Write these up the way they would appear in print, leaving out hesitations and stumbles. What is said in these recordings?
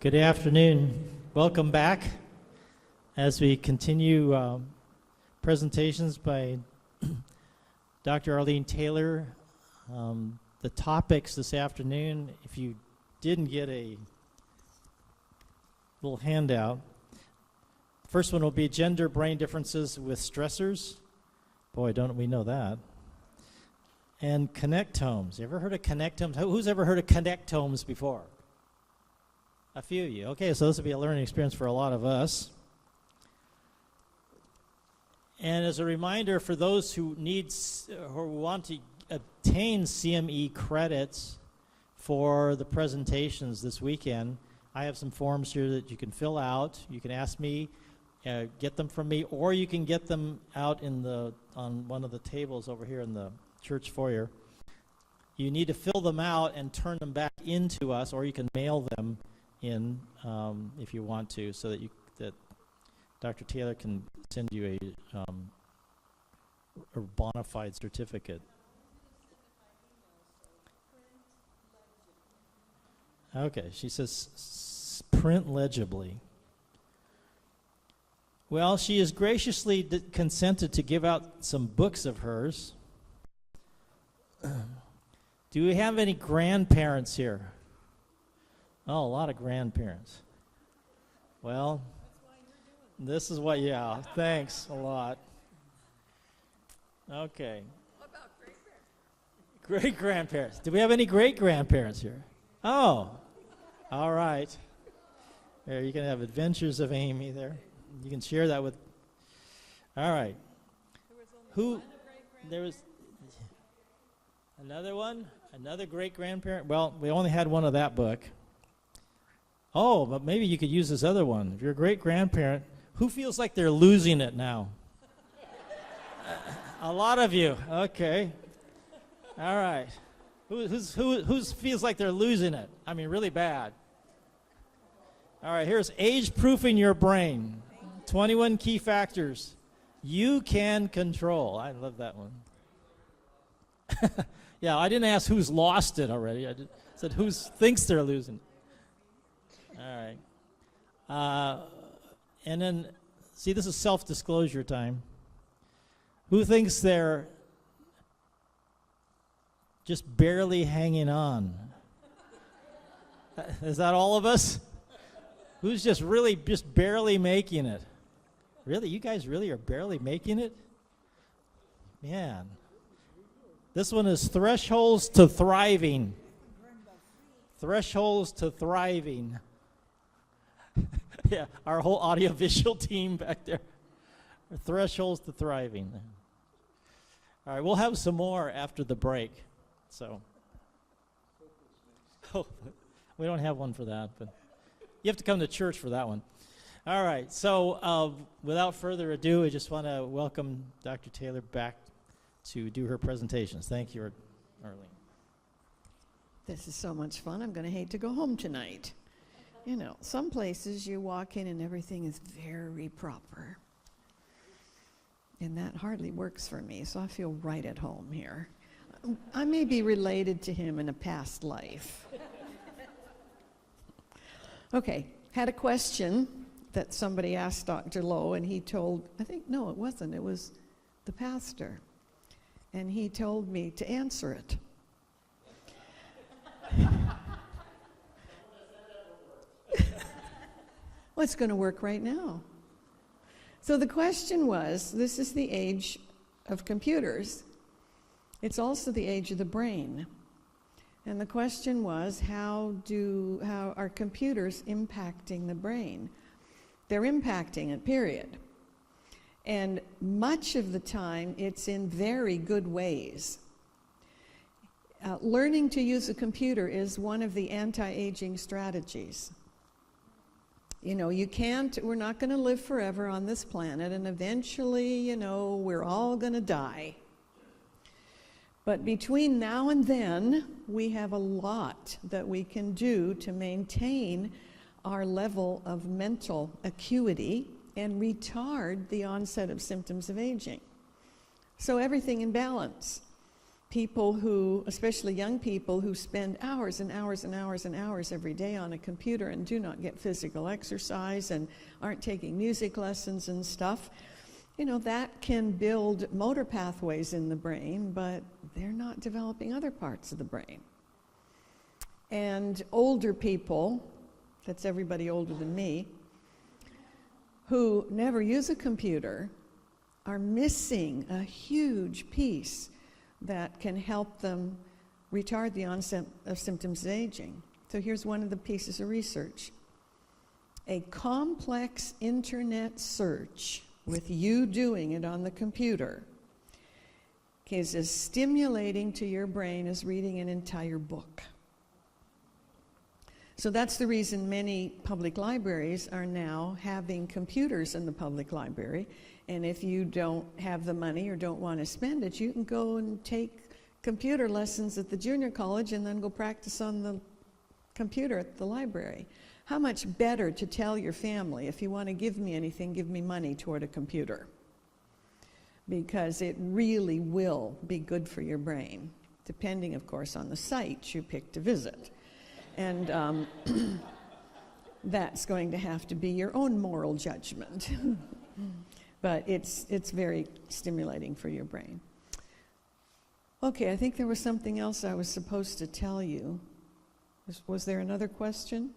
Good afternoon. Welcome back as we continue presentations by Dr. Arlene Taylor. The topics this afternoon, if you didn't get a little handout, first one will be gender brain differences with stressors. Boy, don't we know that. And connectomes. You ever heard of connectomes? Who's ever heard of connectomes before? A few of you. Okay, so this will be a learning experience for a lot of us. And as a reminder for those who want to obtain CME credits for the presentations this weekend, I have some forms here that you can fill out. You can ask me, get them from me, or you can get them out on one of the tables over here in the church foyer. You need to fill them out and turn them back into us, or you can mail them in if you want to, so that Dr. Taylor can send you a bona fide certificate. Okay, she says print legibly. Well, she has graciously consented to give out some books of hers. Do we have any grandparents here? Oh, a lot of grandparents. Well, this is what, yeah, thanks a lot. Okay. What about great-grandparents? Great-grandparents. Do we have any great-grandparents here? Oh, all right. There, you can have Adventures of Amy there. You can share that with, all right. There was another one? Another great-grandparent? Well, we only had one of that book. Oh, but maybe you could use this other one. If you're a great-grandparent, who feels like they're losing it now? A lot of you. Okay. All right. Who feels like they're losing it? I mean, really bad. All right, here's Age-Proofing Your Brain. 21 Key Factors You Can Control. I love that one. Yeah, I didn't ask who's lost it already. I just said who thinks they're losing it. All right. And then, see, this is self-disclosure time. Who thinks they're just barely hanging on? Is that all of us? Who's just barely making it? Really? You guys really are barely making it? Man. This one is Thresholds to Thriving. Thresholds to Thriving. Yeah, our whole audiovisual team back there. Thresholds to Thriving. All right, we'll have some more after the break. So, oh, we don't have one for that, but you have to come to church for that one. All right, so without further ado, I just want to welcome Dr. Taylor back to do her presentations. Thank you, Arlene. This is so much fun. I'm going to hate to go home tonight. You know, some places you walk in and everything is very proper. And that hardly works for me, so I feel right at home here. I may be related to him in a past life. Okay, had a question that somebody asked Dr. Lowe, and he told, no, it wasn't, it was the pastor. And he told me to answer it. Well, it's going to work right now. So the question was, this is the age of computers. It's also the age of the brain. And the question was, how are computers impacting the brain? They're impacting it, period. And much of the time, it's in very good ways. Learning to use a computer is one of the anti-aging strategies. You know, we're not going to live forever on this planet, and eventually, you know, we're all going to die. But between now and then, we have a lot that we can do to maintain our level of mental acuity and retard the onset of symptoms of aging. So everything in balance. people who, especially young people, who spend hours and hours and hours and hours every day on a computer and do not get physical exercise and aren't taking music lessons and stuff, you know, that can build motor pathways in the brain, but they're not developing other parts of the brain. And older people, that's everybody older than me, who never use a computer are missing a huge piece that can help them retard the onset of symptoms of aging. So here's one of the pieces of research. A complex internet search with you doing it on the computer is as stimulating to your brain as reading an entire book. So that's the reason many public libraries are now having computers in the public library. And if you don't have the money or don't want to spend it, you can go and take computer lessons at the junior college and then go practice on the computer at the library. How much better to tell your family, if you want to give me anything, give me money toward a computer. Because it really will be good for your brain, depending, of course, on the site you pick to visit. And that's going to have to be your own moral judgment. But it's very stimulating for your brain. Okay, I think there was something else I was supposed to tell you. Was there another question?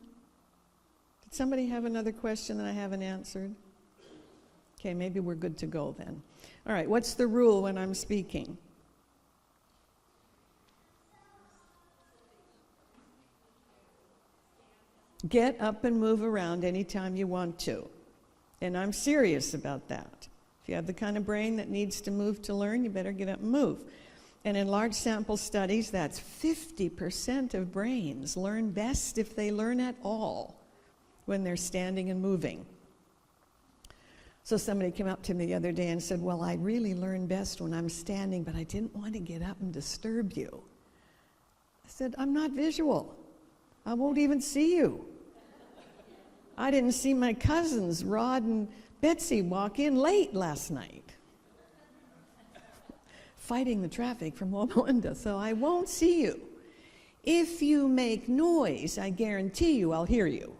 Did somebody have another question that I haven't answered? Okay, maybe we're good to go then. All right, what's the rule when I'm speaking? Get up and move around anytime you want to. And I'm serious about that. If you have the kind of brain that needs to move to learn, you better get up and move. And in large sample studies, that's 50% of brains learn best if they learn at all when they're standing and moving. So somebody came up to me the other day and said, well, I really learn best when I'm standing, but I didn't want to get up and disturb you. I said, I'm not visual. I won't even see you. I didn't see my cousins, Rod and Betsy, walk in late last night, fighting the traffic from Loma Linda, so I won't see you. If you make noise, I guarantee you I'll hear you,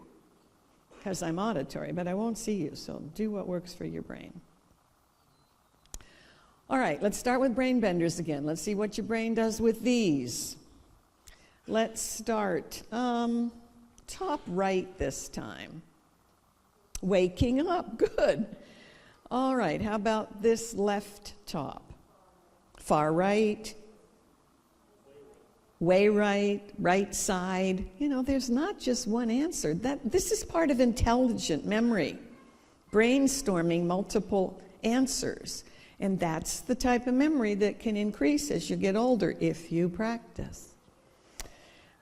because I'm auditory, but I won't see you, so do what works for your brain. All right, let's start with brain benders again. Let's see what your brain does with these. Let's start top right this time. Waking up, good. All right, how about this left top? Far right, way right, right side. You know, there's not just one answer. This is part of intelligent memory, brainstorming multiple answers. And that's the type of memory that can increase as you get older if you practice.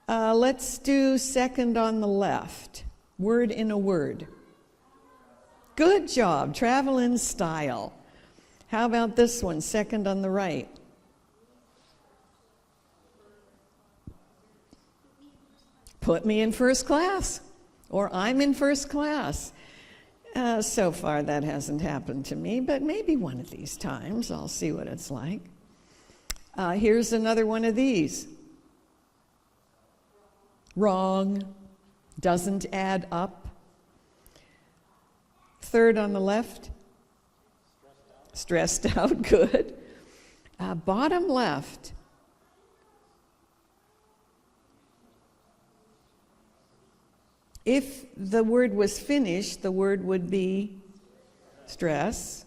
Let's do second on the left, word in a word. Good job, travel in style. How about this one, second on the right? Put me in first class, or I'm in first class. So far that hasn't happened to me, but maybe one of these times I'll see what it's like. Here's another one of these. Wrong, doesn't add up. Third on the left, stressed out, good. Bottom left, if the word was finished, the word would be stress,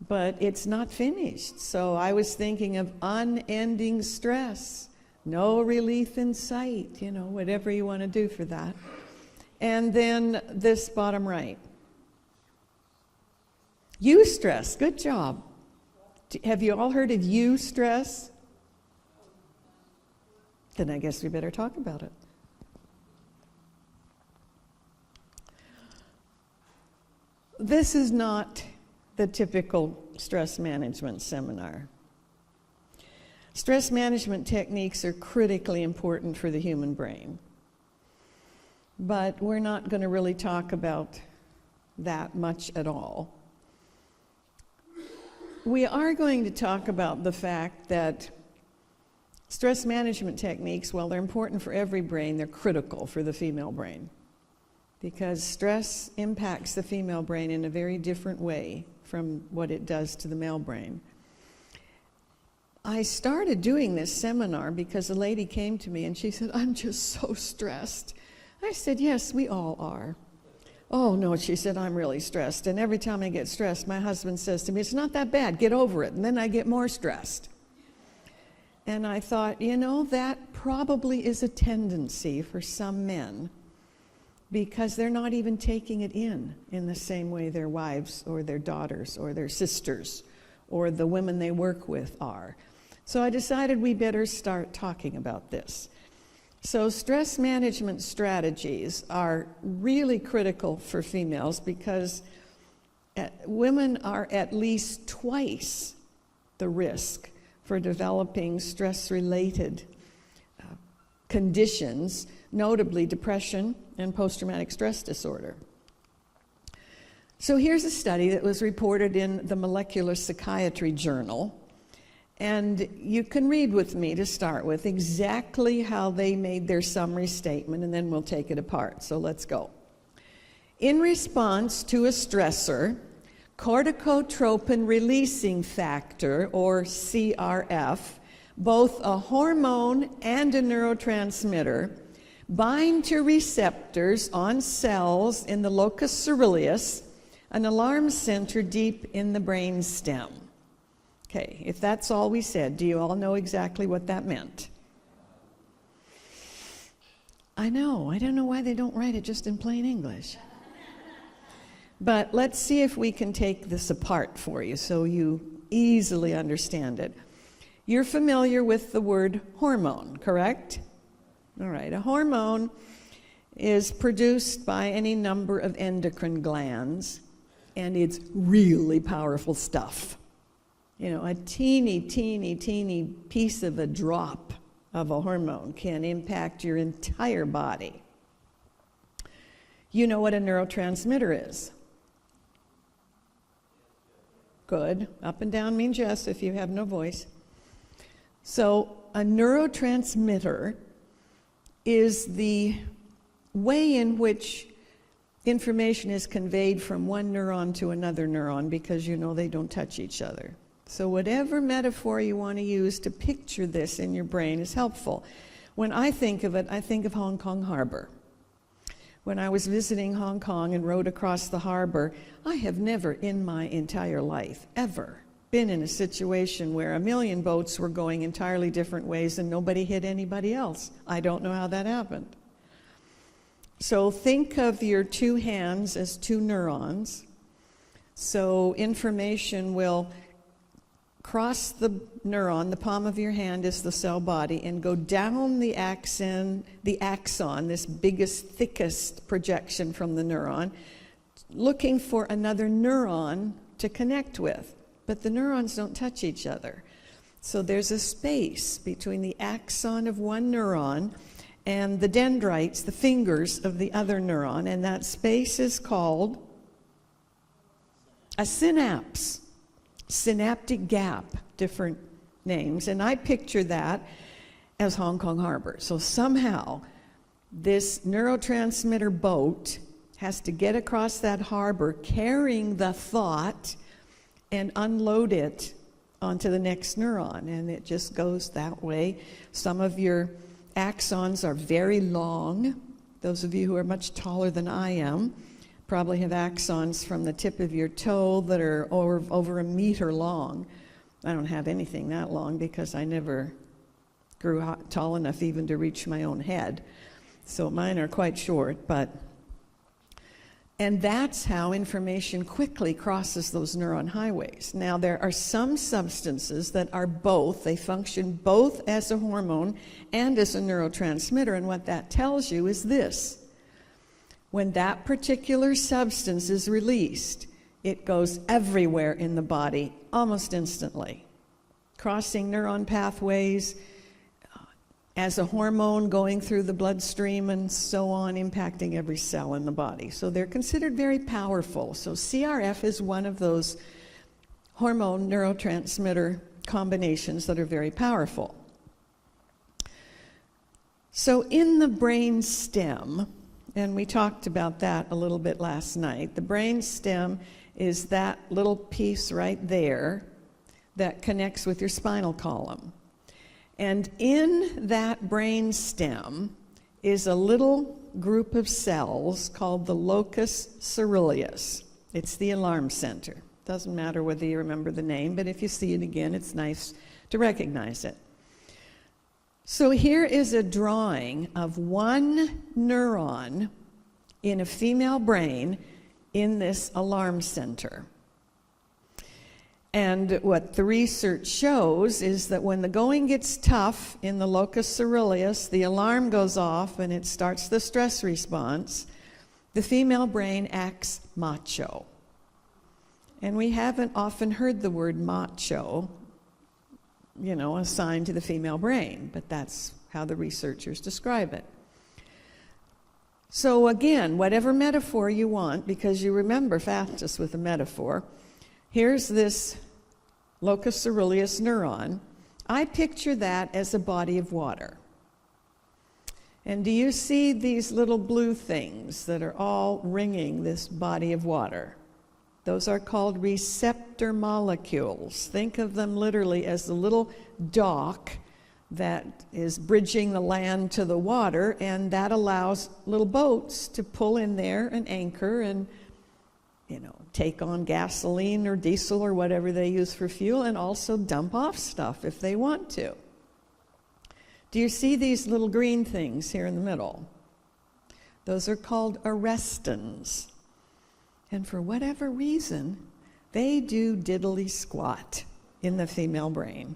but it's not finished. So I was thinking of unending stress, no relief in sight, you know, whatever you want to do for that. And then this bottom right. Eustress, good job. Have you all heard of eustress? Then I guess we better talk about it. This is not the typical stress management seminar. Stress management techniques are critically important for the human brain. But we're not going to really talk about that much at all. We are going to talk about the fact that Stress management techniques, well, they're important for every brain. They're critical for the female brain because stress impacts the female brain in a very different way from what it does to the male brain. I started doing this seminar because a lady came to me and she said, "I'm just so stressed." I said, "Yes, we all are." "Oh, no," she said, "I'm really stressed. And every time I get stressed, my husband says to me, 'It's not that bad, get over it.' And then I get more stressed." And I thought, that probably is a tendency for some men because they're not even taking it in the same way their wives or their daughters or their sisters or the women they work with are. So I decided we better start talking about this. So stress management strategies are really critical for females because women are at least twice the risk for developing stress-related conditions, notably depression and post-traumatic stress disorder. So here's a study that was reported in the Molecular Psychiatry Journal, and you can read with me to start with exactly how they made their summary statement, and then we'll take it apart. So let's go. In response to a stressor, corticotropin releasing factor, or CRF, both a hormone and a neurotransmitter, bind to receptors on cells in the locus ceruleus, an alarm center deep in the brain stem. Okay, if that's all we said, do you all know exactly what that meant? I know. I don't know why they don't write it just in plain English. But let's see if we can take this apart for you so you easily understand it. You're familiar with the word hormone, correct? All right, a hormone is produced by any number of endocrine glands, and it's really powerful stuff. A teeny, teeny, teeny piece of a drop of a hormone can impact your entire body. You know what a neurotransmitter is? Good. Up and down means yes if you have no voice. So a neurotransmitter is the way in which information is conveyed from one neuron to another neuron because they don't touch each other. So whatever metaphor you want to use to picture this in your brain is helpful. When I think of it, I think of Hong Kong Harbor. When I was visiting Hong Kong and rode across the harbor, I have never in my entire life ever been in a situation where a million boats were going entirely different ways and nobody hit anybody else. I don't know how that happened. So think of your two hands as two neurons. So information will cross the neuron, the palm of your hand is the cell body, and go down the axon, this biggest, thickest projection from the neuron, looking for another neuron to connect with. But the neurons don't touch each other. So there's a space between the axon of one neuron and the dendrites, the fingers of the other neuron, and that space is called a synapse. Synaptic gap, different names, and I picture that as Hong Kong Harbor. So somehow this neurotransmitter boat has to get across that harbor carrying the thought and unload it onto the next neuron, and it just goes that way. Some of your axons are very long. Those of you who are much taller than I am probably have axons from the tip of your toe that are over a meter long. I don't have anything that long because I never grew tall enough even to reach my own head. So mine are quite short, and that's how information quickly crosses those neuron highways. Now, there are some substances that are both, they function both as a hormone and as a neurotransmitter, and what that tells you is this. When that particular substance is released, it goes everywhere in the body almost instantly, crossing neuron pathways, as a hormone going through the bloodstream and so on, impacting every cell in the body. So they're considered very powerful. So CRF is one of those hormone neurotransmitter combinations that are very powerful. So in the brain stem, and we talked about that a little bit last night, the brain stem is that little piece right there that connects with your spinal column. And in that brain stem is a little group of cells called the locus coeruleus. It's the alarm center. Doesn't matter whether you remember the name, but if you see it again, it's nice to recognize it. So here is a drawing of one neuron in a female brain in this alarm center. And what the research shows is that when the going gets tough in the locus coeruleus, the alarm goes off and it starts the stress response, the female brain acts macho. And we haven't often heard the word macho, assigned to the female brain, but that's how the researchers describe it. So again, whatever metaphor you want, because you remember fastest with a metaphor, here's this locus coeruleus neuron. I picture that as a body of water. And do you see these little blue things that are all ringing this body of water? Those are called receptor molecules. Think of them literally as the little dock that is bridging the land to the water, and that allows little boats to pull in there and anchor and take on gasoline or diesel or whatever they use for fuel, and also dump off stuff if they want to. Do you see these little green things here in the middle? Those are called arrestins. And for whatever reason, they do diddly squat in the female brain.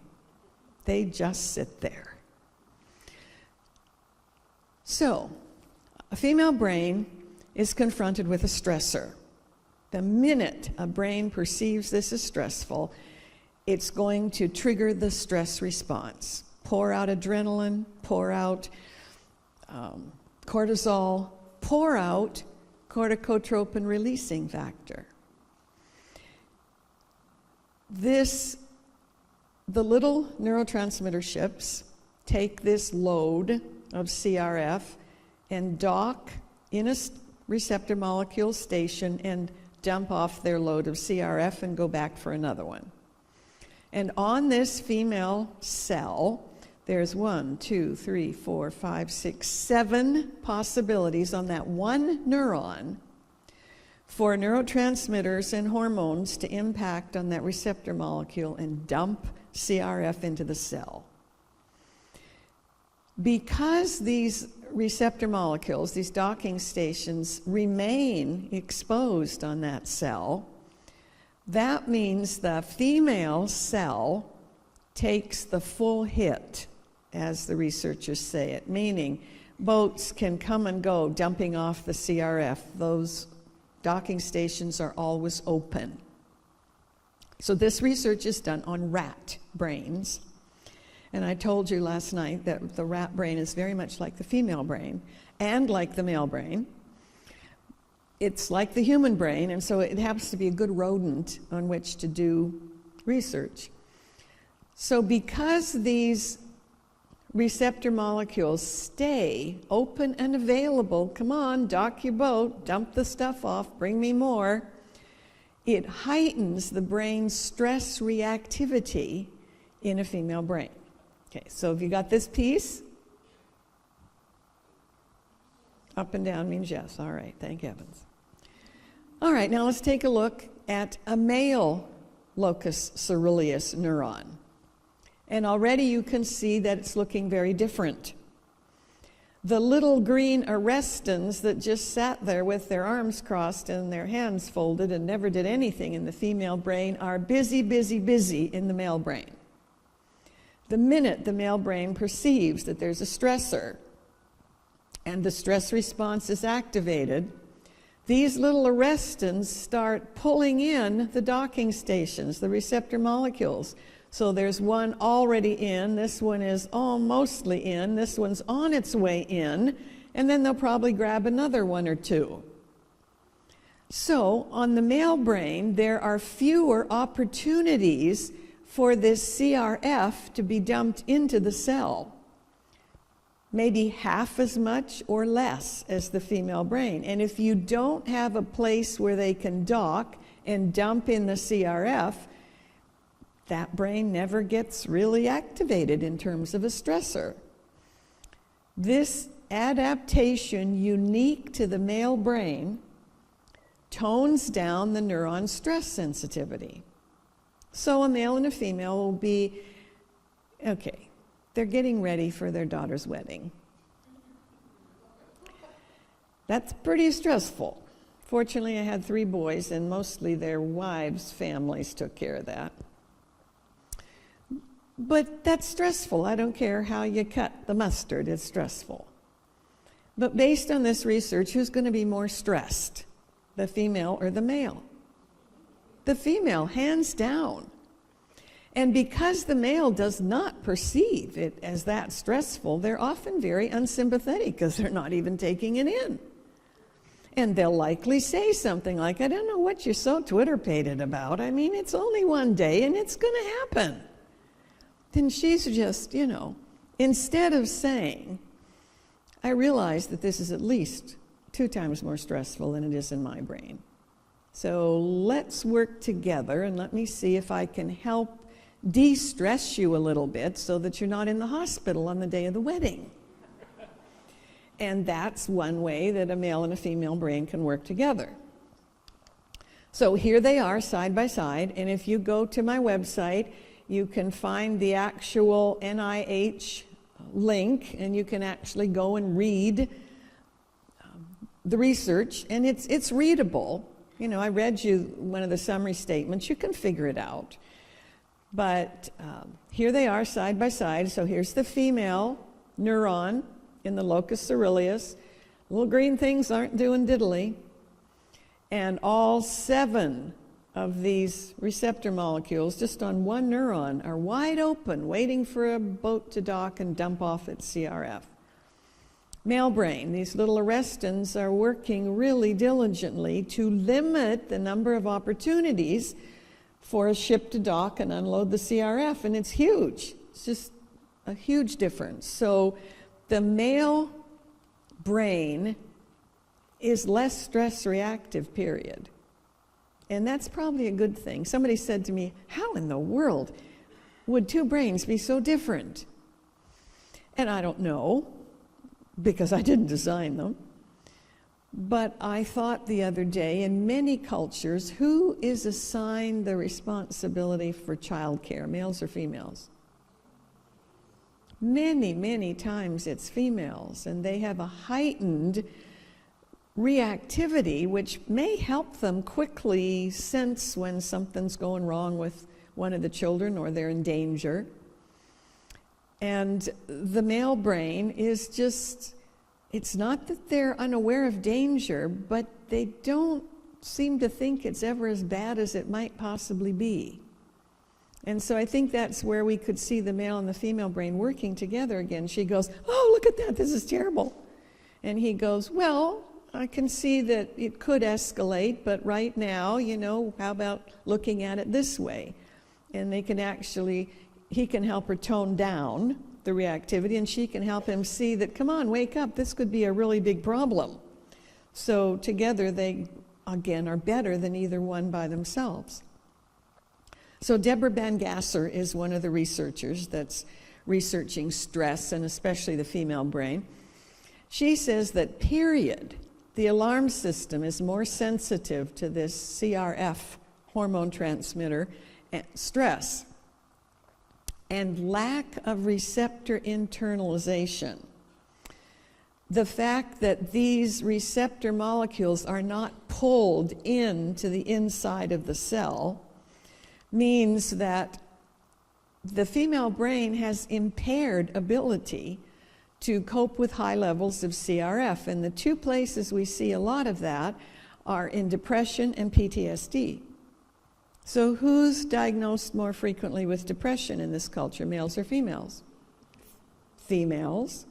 They just sit there. So, a female brain is confronted with a stressor. The minute a brain perceives this as stressful, it's going to trigger the stress response. Pour out adrenaline, pour out cortisol, pour out corticotropin releasing factor. The little neurotransmitter ships take this load of CRF and dock in a receptor molecule station and dump off their load of CRF and go back for another one. And on this female cell, there's 1, 2, 3, 4, 5, 6, 7 possibilities on that one neuron for neurotransmitters and hormones to impact on that receptor molecule and dump CRF into the cell. Because these receptor molecules, these docking stations, remain exposed on that cell, that means the female cell takes the full hit, as the researchers say it, meaning boats can come and go dumping off the CRF. Those docking stations are always open. So this research is done on rat brains. And I told you last night that the rat brain is very much like the female brain and like the male brain. It's like the human brain, and so it happens to be a good rodent on which to do research. So because these receptor molecules stay open and available, come on, dock your boat, dump the stuff off, bring me more, it heightens the brain's stress reactivity in a female brain. Okay, so have you got this piece? Up and down means yes. All right, thank heavens. All right, now let's take a look at a male locus coeruleus neuron. And already you can see that it's looking very different. The little green arrestins that just sat there with their arms crossed and their hands folded and never did anything in the female brain are busy, busy, busy in the male brain. The minute the male brain perceives that there's a stressor and the stress response is activated, these little arrestins start pulling in the docking stations, the receptor molecules. So there's one already in, this one is almostly in, this one's on its way in, and then they'll probably grab another one or two. So on the male brain, there are fewer opportunities for this CRF to be dumped into the cell. maybe half as much or less as the female brain. And if you don't have a place where they can dock and dump in the CRF, that brain never gets really activated in terms of a stressor. This adaptation unique to the male brain tones down the neuron stress sensitivity. So a male and a female will be, okay, they're getting ready for their daughter's wedding. That's pretty stressful. Fortunately, I had 3 boys, and mostly their wives' families took care of that. But that's stressful. I don't care how you cut the mustard, it's stressful. But based on this research, who's going to be more stressed, the female or the male? The female, hands down. And because the male does not perceive it as that stressful, they're often very unsympathetic because they're not even taking it in. And they'll likely say something like, I don't know what you're so Twitter-pated about. I mean, it's only one day and it's going to happen. Then she's just, instead of saying, I realize that this is at least 2 times more stressful than it is in my brain. So let's work together and let me see if I can help de-stress you a little bit so that you're not in the hospital on the day of the wedding. And that's one way that a male and a female brain can work together. So here they are side by side, and if you go to my website, you can find the actual NIH link, and you can actually go and read the research, and it's readable. I read you one of the summary statements. You can figure it out. But here they are side by side. So here's the female neuron in the locus ceruleus. Little green things aren't doing diddly. And all 7 of these receptor molecules just on one neuron are wide open, waiting for a boat to dock and dump off its CRF. Male brain, these little arrestins are working really diligently to limit the number of opportunities for a ship to dock and unload the CRF, and it's huge. It's just a huge difference. So the male brain is less stress reactive, period. And that's probably a good thing. Somebody said to me, how in the world would 2 brains be so different? And I don't know, because I didn't design them. But I thought the other day, in many cultures, who is assigned the responsibility for childcare, males or females? Many, many times it's females, and they have a heightened reactivity, which may help them quickly sense when something's going wrong with one of the children or they're in danger. And the male brain is just, it's not that they're unaware of danger, but they don't seem to think it's ever as bad as it might possibly be. And so I think that's where we could see the male and the female brain working together again. She goes, oh, look at that, this is terrible. And he goes, well, I can see that it could escalate, but right now, how about looking at it this way? And they can actually, he can help her tone down the reactivity, and she can help him see that, come on, wake up, this could be a really big problem. So together they, again, are better than either one by themselves. So Deborah Bangasser is one of the researchers that's researching stress, and especially the female brain. She says that, period, the alarm system is more sensitive to this CRF hormone transmitter, stress, and lack of receptor internalization. The fact that these receptor molecules are not pulled into the inside of the cell means that the female brain has impaired ability to cope with high levels of CRF. And the 2 places we see a lot of that are in depression and PTSD. So who's diagnosed more frequently with depression in this culture, males or females? Females.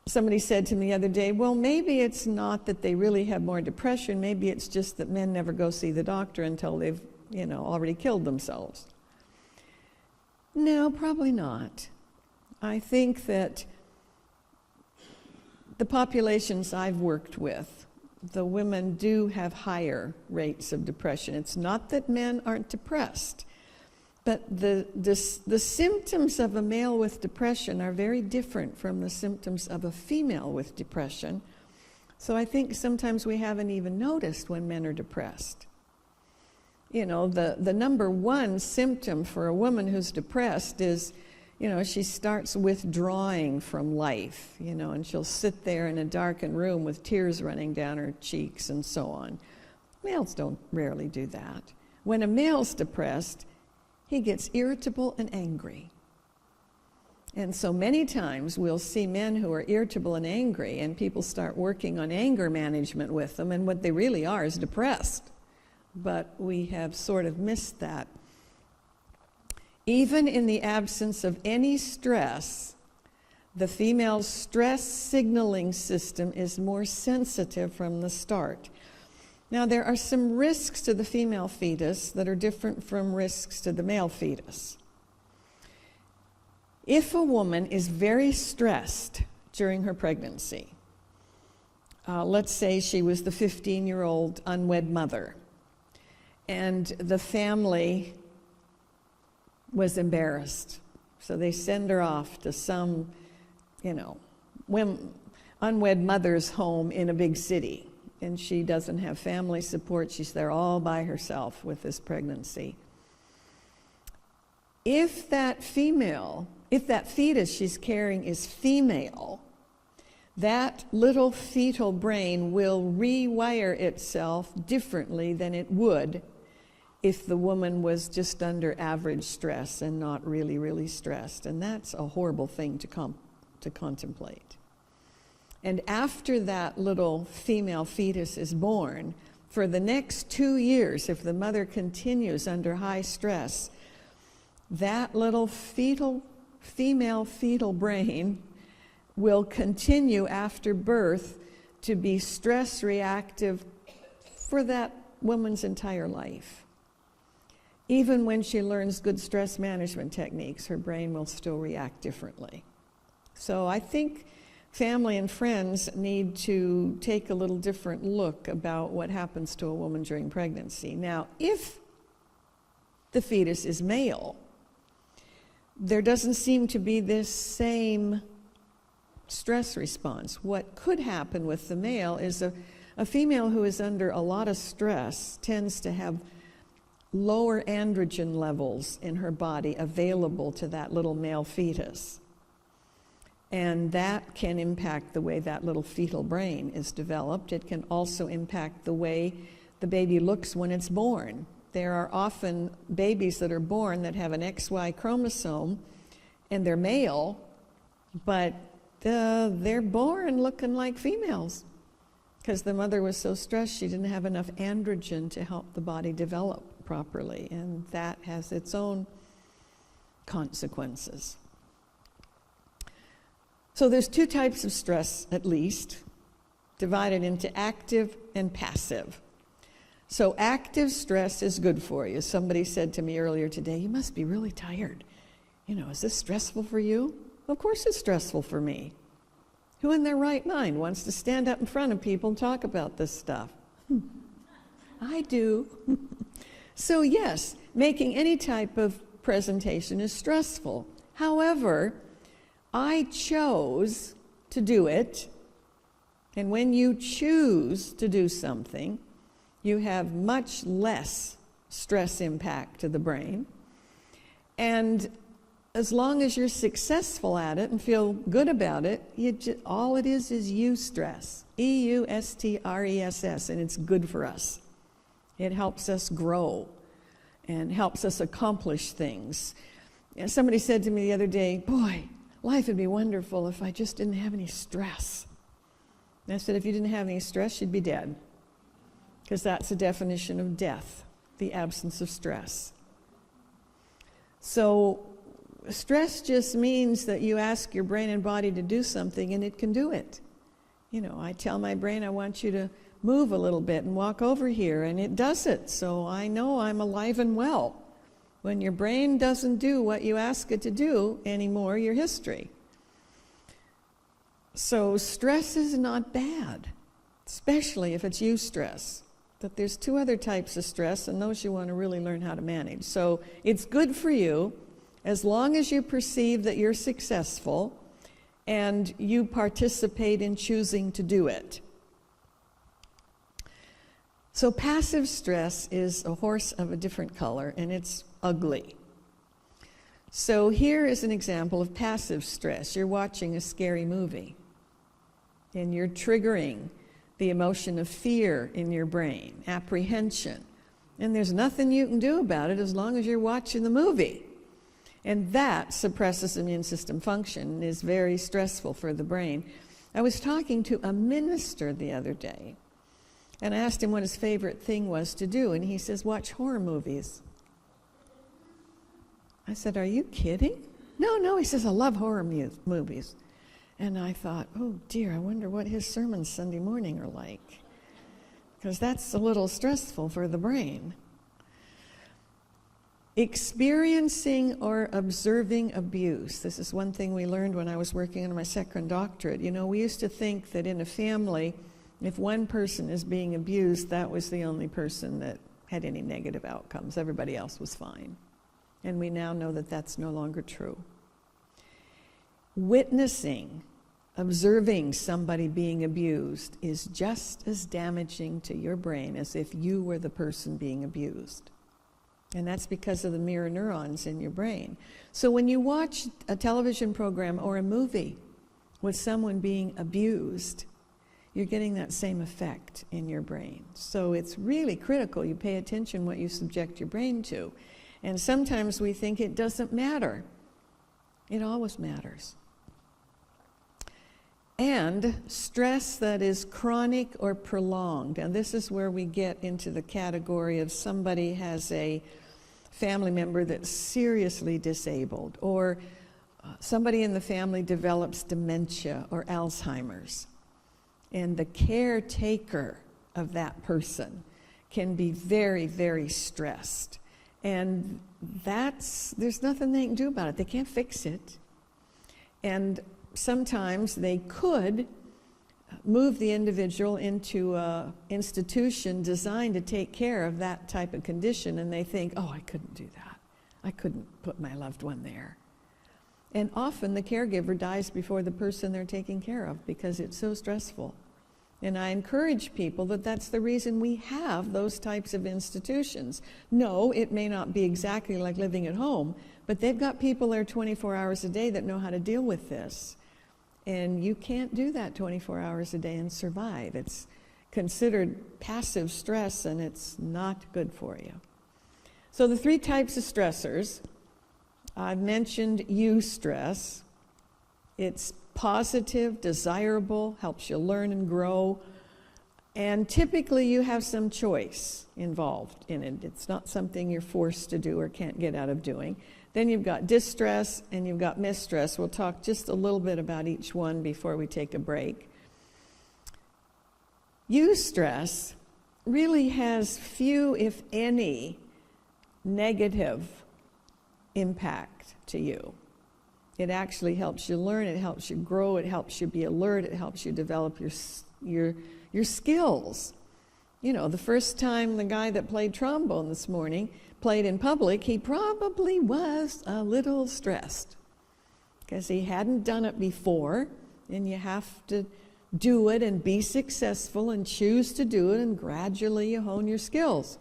Somebody said to me the other day, well, maybe it's not that they really have more depression, maybe it's just that men never go see the doctor until they've, already killed themselves. No, probably not. I think that the populations I've worked with, the women do have higher rates of depression. It's not that men aren't depressed, but the symptoms of a male with depression are very different from the symptoms of a female with depression. So I think sometimes we haven't even noticed when men are depressed. You know, the number one symptom for a woman who's depressed is, you know, she starts withdrawing from life, you know, and she'll sit there in a darkened room with tears running down her cheeks and so on. Males don't rarely do that. When a male's depressed, he gets irritable and angry. And so many times we'll see men who are irritable and angry, and people start working on anger management with them, and what they really are is depressed. But we have sort of missed that. Even in the absence of any stress, the female stress signaling system is more sensitive from the start. Now, there are some risks to the female fetus that are different from risks to the male fetus. If a woman is very stressed during her pregnancy, let's say she was the 15-year-old unwed mother, and the family was embarrassed. So they send her off to some, you know, unwed mother's home in a big city. And she doesn't have family support. She's there all by herself with this pregnancy. If that fetus she's carrying is female, that little fetal brain will rewire itself differently than it would if the woman was just under average stress and not really, really stressed. And that's a horrible thing to contemplate. And after that little female fetus is born, for the next 2 years, if the mother continues under high stress, that little female fetal brain will continue after birth to be stress reactive for that woman's entire life. Even when she learns good stress management techniques, her brain will still react differently. So I think family and friends need to take a little different look about what happens to a woman during pregnancy. Now, if the fetus is male, there doesn't seem to be this same stress response. What could happen with the male is a female who is under a lot of stress tends to have lower androgen levels in her body available to that little male fetus. And that can impact the way that little fetal brain is developed. It can also impact the way the baby looks when it's born. There are often babies that are born that have an XY chromosome, and they're male, but they're born looking like females because the mother was so stressed she didn't have enough androgen to help the body develop properly, and that has its own consequences. So there's two types of stress, at least, divided into active and passive. So active stress is good for you. Somebody said to me earlier today, you must be really tired. You know, is this stressful for you? Of course it's stressful for me. Who in their right mind wants to stand up in front of people and talk about this stuff? I do. So yes, making any type of presentation is stressful. However, I chose to do it, and when you choose to do something, you have much less stress impact to the brain. And as long as you're successful at it and feel good about it, all it is eustress, E-U-S-T-R-E-S-S, and it's good for us. It helps us grow and helps us accomplish things. And somebody said to me the other day, boy, life would be wonderful if I just didn't have any stress. And I said, if you didn't have any stress, you'd be dead. Because that's the definition of death, the absence of stress. So stress just means that you ask your brain and body to do something and it can do it. You know, I tell my brain I want you to move a little bit and walk over here, and it does it. So I know I'm alive and well. When your brain doesn't do what you ask it to do anymore, you're history. So stress is not bad, especially if it's eustress. But there's two other types of stress, and those you want to really learn how to manage. So it's good for you as long as you perceive that you're successful and you participate in choosing to do it. So passive stress is a horse of a different color, and it's ugly. So here is an example of passive stress. You're watching a scary movie, and you're triggering the emotion of fear in your brain, apprehension. And there's nothing you can do about it as long as you're watching the movie. And that suppresses immune system function and is very stressful for the brain. I was talking to a minister the other day, and I asked him what his favorite thing was to do, and he says, watch horror movies. I said, are you kidding? No, he says, I love horror movies. And I thought, oh dear, I wonder what his sermons Sunday morning are like. Because that's a little stressful for the brain. Experiencing or observing abuse. This is one thing we learned when I was working on my second doctorate. You know, we used to think that in a family, if one person is being abused, that was the only person that had any negative outcomes. Everybody else was fine. And we now know that that's no longer true. Witnessing, observing somebody being abused is just as damaging to your brain as if you were the person being abused. And that's because of the mirror neurons in your brain. So when you watch a television program or a movie with someone being abused, you're getting that same effect in your brain. So it's really critical you pay attention what you subject your brain to. And sometimes we think it doesn't matter. It always matters. And stress that is chronic or prolonged. And this is where we get into the category of somebody has a family member that's seriously disabled, or somebody in the family develops dementia or Alzheimer's. And the caretaker of that person can be very, very stressed. And there's nothing they can do about it. They can't fix it. And sometimes they could move the individual into an institution designed to take care of that type of condition, and they think, oh, I couldn't do that. I couldn't put my loved one there. And often the caregiver dies before the person they're taking care of because it's so stressful. And I encourage people that that's the reason we have those types of institutions. No, it may not be exactly like living at home, but they've got people there 24 hours a day that know how to deal with this. And you can't do that 24 hours a day and survive. It's considered passive stress, and it's not good for you. So the three types of stressors, I've mentioned eustress. It's positive, desirable, helps you learn and grow. And typically you have some choice involved in it. It's not something you're forced to do or can't get out of doing. Then you've got distress and you've got mistress. We'll talk just a little bit about each one before we take a break. Eustress really has few, if any, negative impact to you. It actually helps you learn, it helps you grow, it helps you be alert, it helps you develop your skills. You know, the first time the guy that played trombone this morning played in public, he probably was a little stressed because he hadn't done it before, and you have to do it and be successful and choose to do it, and gradually you hone your skills.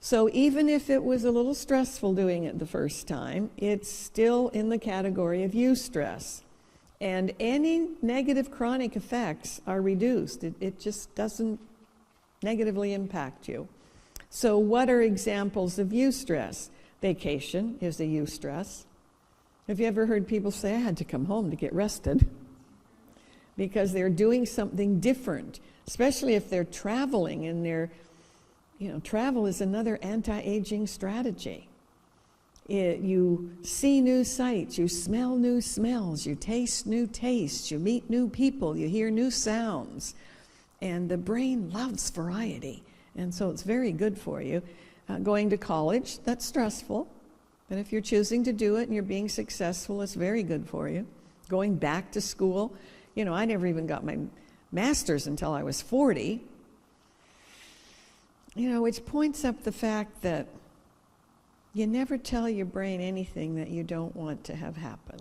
So even if it was a little stressful doing it the first time, it's still in the category of eustress. And any negative chronic effects are reduced. It just doesn't negatively impact you. So what are examples of eustress? Vacation is a eustress. Have you ever heard people say, I had to come home to get rested? Because they're doing something different, especially if they're traveling and travel is another anti-aging strategy. You see new sights, you smell new smells, you taste new tastes, you meet new people, you hear new sounds. And the brain loves variety, and so it's very good for you. Going to college, that's stressful, but if you're choosing to do it and you're being successful, it's very good for you. Going back to school, I never even got my master's until I was 40. Which points up the fact that you never tell your brain anything that you don't want to have happen.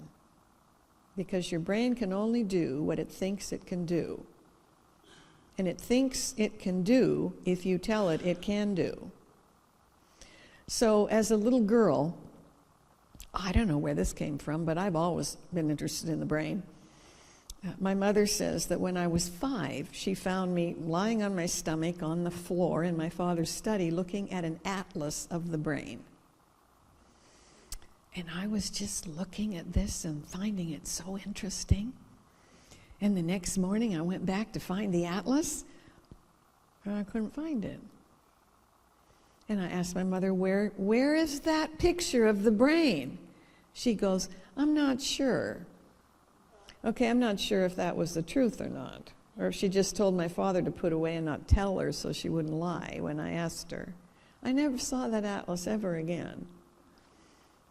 Because your brain can only do what it thinks it can do. And it thinks it can do if you tell it it can do. So as a little girl, I don't know where this came from, but I've always been interested in the brain. My mother says that when I was 5, she found me lying on my stomach on the floor in my father's study looking at an atlas of the brain. And I was just looking at this and finding it so interesting. And the next morning I went back to find the atlas, and I couldn't find it. And I asked my mother, where is that picture of the brain? She goes, I'm not sure. Okay, I'm not sure if that was the truth or not. Or if she just told my father to put away and not tell her so she wouldn't lie when I asked her. I never saw that atlas ever again.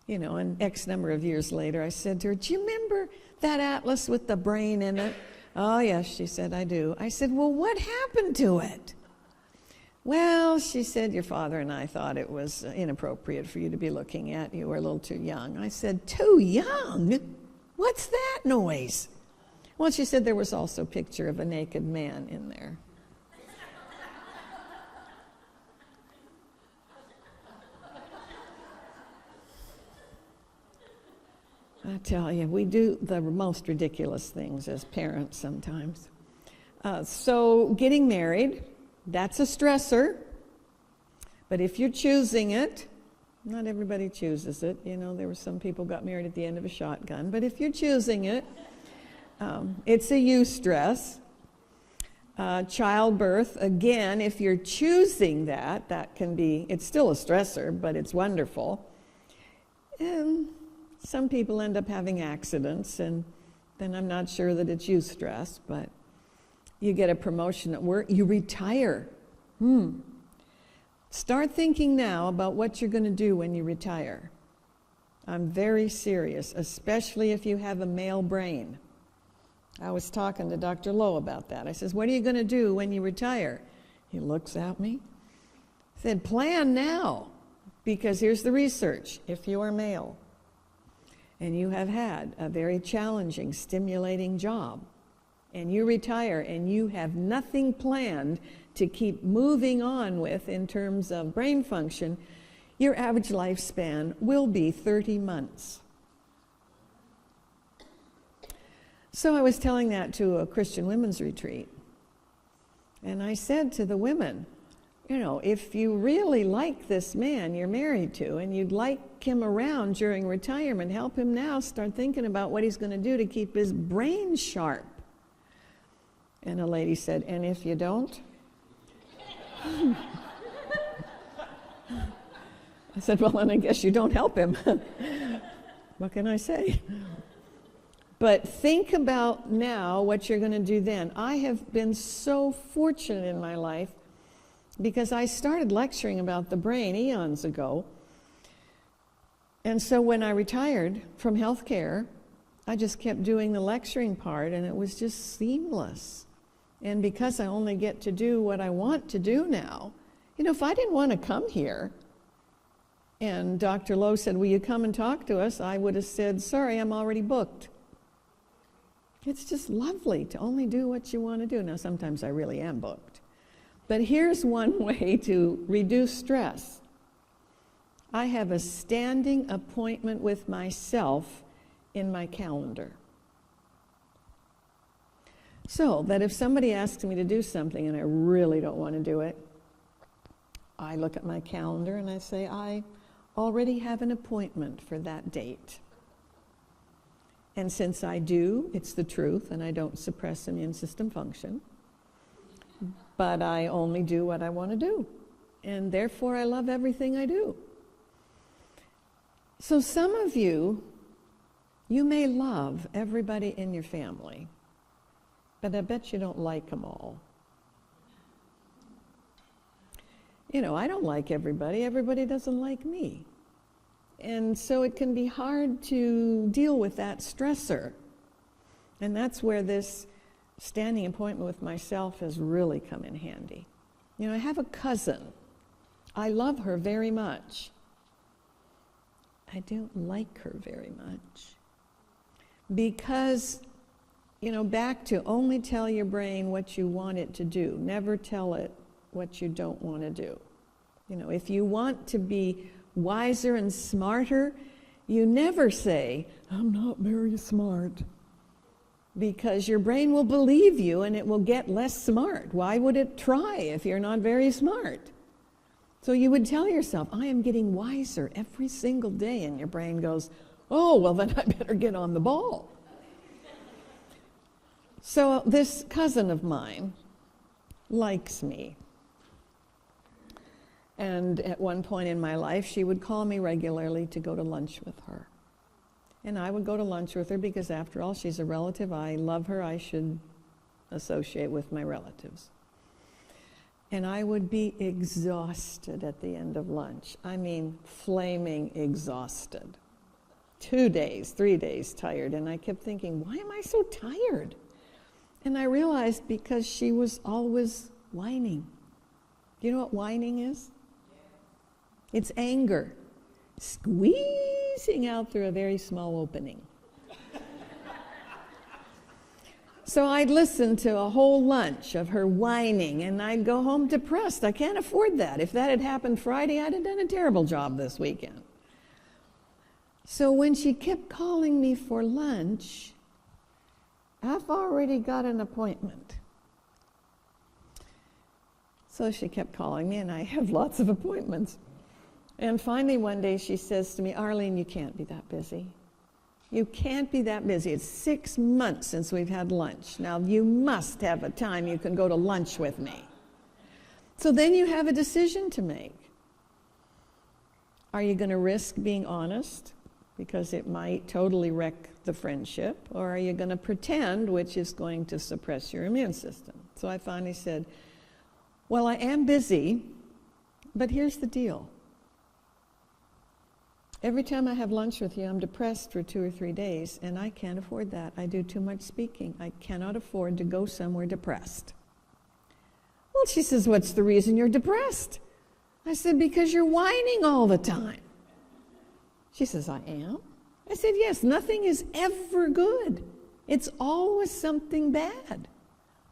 And X number of years later, I said to her, do you remember that atlas with the brain in it? Oh, yes, she said, I do. I said, well, what happened to it? Well, she said, your father and I thought it was inappropriate for you to be looking at. You were a little too young. I said, too young? What's that noise? Well, she said there was also a picture of a naked man in there. I tell you, we do the most ridiculous things as parents sometimes. So getting married, that's a stressor. But if you're choosing it, not everybody chooses it. There were some people got married at the end of a shotgun. But if you're choosing it, it's a eustress. Childbirth, again, if you're choosing that can be, it's still a stressor, but it's wonderful. And some people end up having accidents, and then I'm not sure that it's eustress, but you get a promotion at work, you retire. Start thinking now about what you're going to do when you retire. I'm very serious, especially if you have a male brain. I was talking to Dr. Lowe about that. I says, what are you going to do when you retire? He looks at me, said, plan now, because here's the research. If you are male and you have had a very challenging, stimulating job, and you retire and you have nothing planned to keep moving on with in terms of brain function, your average lifespan will be 30 months. So I was telling that to a Christian women's retreat. And I said to the women, if you really like this man you're married to and you'd like him around during retirement, help him now start thinking about what he's going to do to keep his brain sharp. And a lady said, and if you don't? I said, well, then I guess you don't help him. What can I say? But think about now what you're going to do then. I have been so fortunate in my life because I started lecturing about the brain eons ago. And so when I retired from healthcare, I just kept doing the lecturing part, and it was just seamless. And because I only get to do what I want to do now, if I didn't want to come here, and Dr. Lowe said, will you come and talk to us? I would have said, sorry, I'm already booked. It's just lovely to only do what you want to do. Now, sometimes I really am booked. But here's one way to reduce stress. I have a standing appointment with myself in my calendar. So that if somebody asks me to do something and I really don't want to do it, I look at my calendar and I say, I already have an appointment for that date. And since I do, it's the truth, and I don't suppress immune system function, but I only do what I want to do. And therefore, I love everything I do. So some of you may love everybody in your family, but I bet you don't like them all. I don't like everybody. Everybody doesn't like me. And so it can be hard to deal with that stressor. And that's where this standing appointment with myself has really come in handy. You know, I have a cousin. I love her very much. I don't like her very much. Because, you know, back to only tell your brain what you want it to do. Never tell it what you don't want to do. You know, if you want to be wiser and smarter, you never say, I'm not very smart. Because your brain will believe you and it will get less smart. Why would it try if you're not very smart? So you would tell yourself, I am getting wiser every single day. And your brain goes, oh, well, then I better get on the ball. So this cousin of mine likes me. And at one point in my life, she would call me regularly to go to lunch with her. And I would go to lunch with her because, after all, she's a relative. I love her. I should associate with my relatives. And I would be exhausted at the end of lunch. I mean, flaming exhausted. 2 days, 3 days tired. And I kept thinking, why am I so tired? And I realized because she was always whining. Do you know what whining is? It's anger, squeezing out through a very small opening. So I'd listen to a whole lunch of her whining, and I'd go home depressed. I can't afford that. If that had happened Friday, I'd have done a terrible job this weekend. So when she kept calling me for lunch, I've already got an appointment. So she kept calling me, and I have lots of appointments. And finally one day she says to me, Arlene, you can't be that busy. You can't be that busy. It's 6 months since we've had lunch. Now you must have a time you can go to lunch with me. So then you have a decision to make. Are you going to risk being honest, because it might totally wreck the friendship, or are you going to pretend, which is going to suppress your immune system? So I finally said, well, I am busy, but here's the deal. Every time I have lunch with you, I'm depressed for 2 or 3 days, and I can't afford that. I do too much speaking. I cannot afford to go somewhere depressed. Well, she says, what's the reason you're depressed? I said, because you're whining all the time. She says, I am? I said, yes, nothing is ever good. It's always something bad.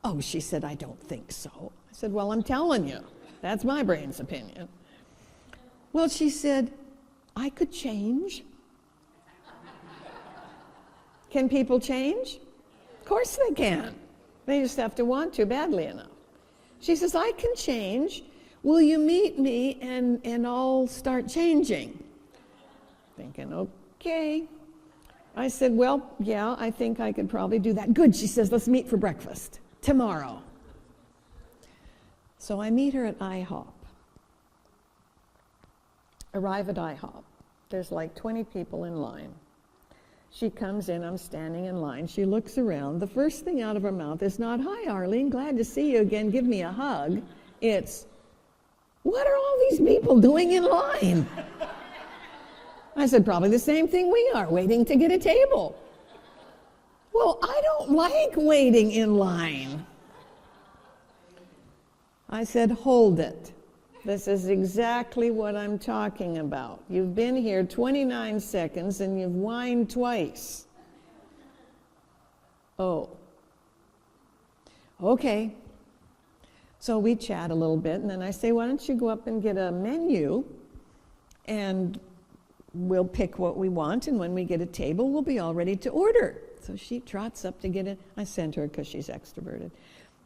Oh, she said, I don't think so. I said, well, I'm telling you. That's my brain's opinion. Well, she said, I could change. Can people change? Of course they can. They just have to want to badly enough. She says, I can change. Will you meet me and I'll start changing? Thinking, okay. I said, well, yeah, I think I could probably do that. Good, she says, let's meet for breakfast tomorrow. So I meet her at IHOP. Arrive at IHOP. There's like 20 people in line. She comes in, I'm standing in line. She looks around. The first thing out of her mouth is not, hi, Arlene, glad to see you again, give me a hug. It's, what are all these people doing in line? I said, probably the same thing we are, waiting to get a table. Well, I don't like waiting in line. I said, hold it. This is exactly what I'm talking about. You've been here 29 seconds and you've whined twice. Oh. Okay. So we chat a little bit, and then I say, why don't you go up and get a menu, and we'll pick what we want, and when we get a table, we'll be all ready to order. So she trots up to get it. I sent her because she's extroverted.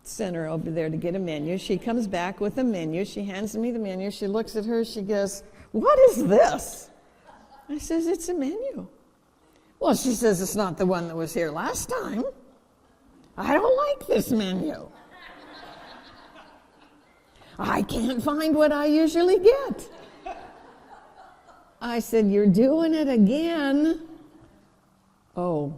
Sent her over there to get a menu. She comes back with a menu. She hands me the menu. She looks at her. She goes, what is this? I says, it's a menu. Well, she says, it's not the one that was here last time. I don't like this menu. I can't find what I usually get. I said, you're doing it again. Oh.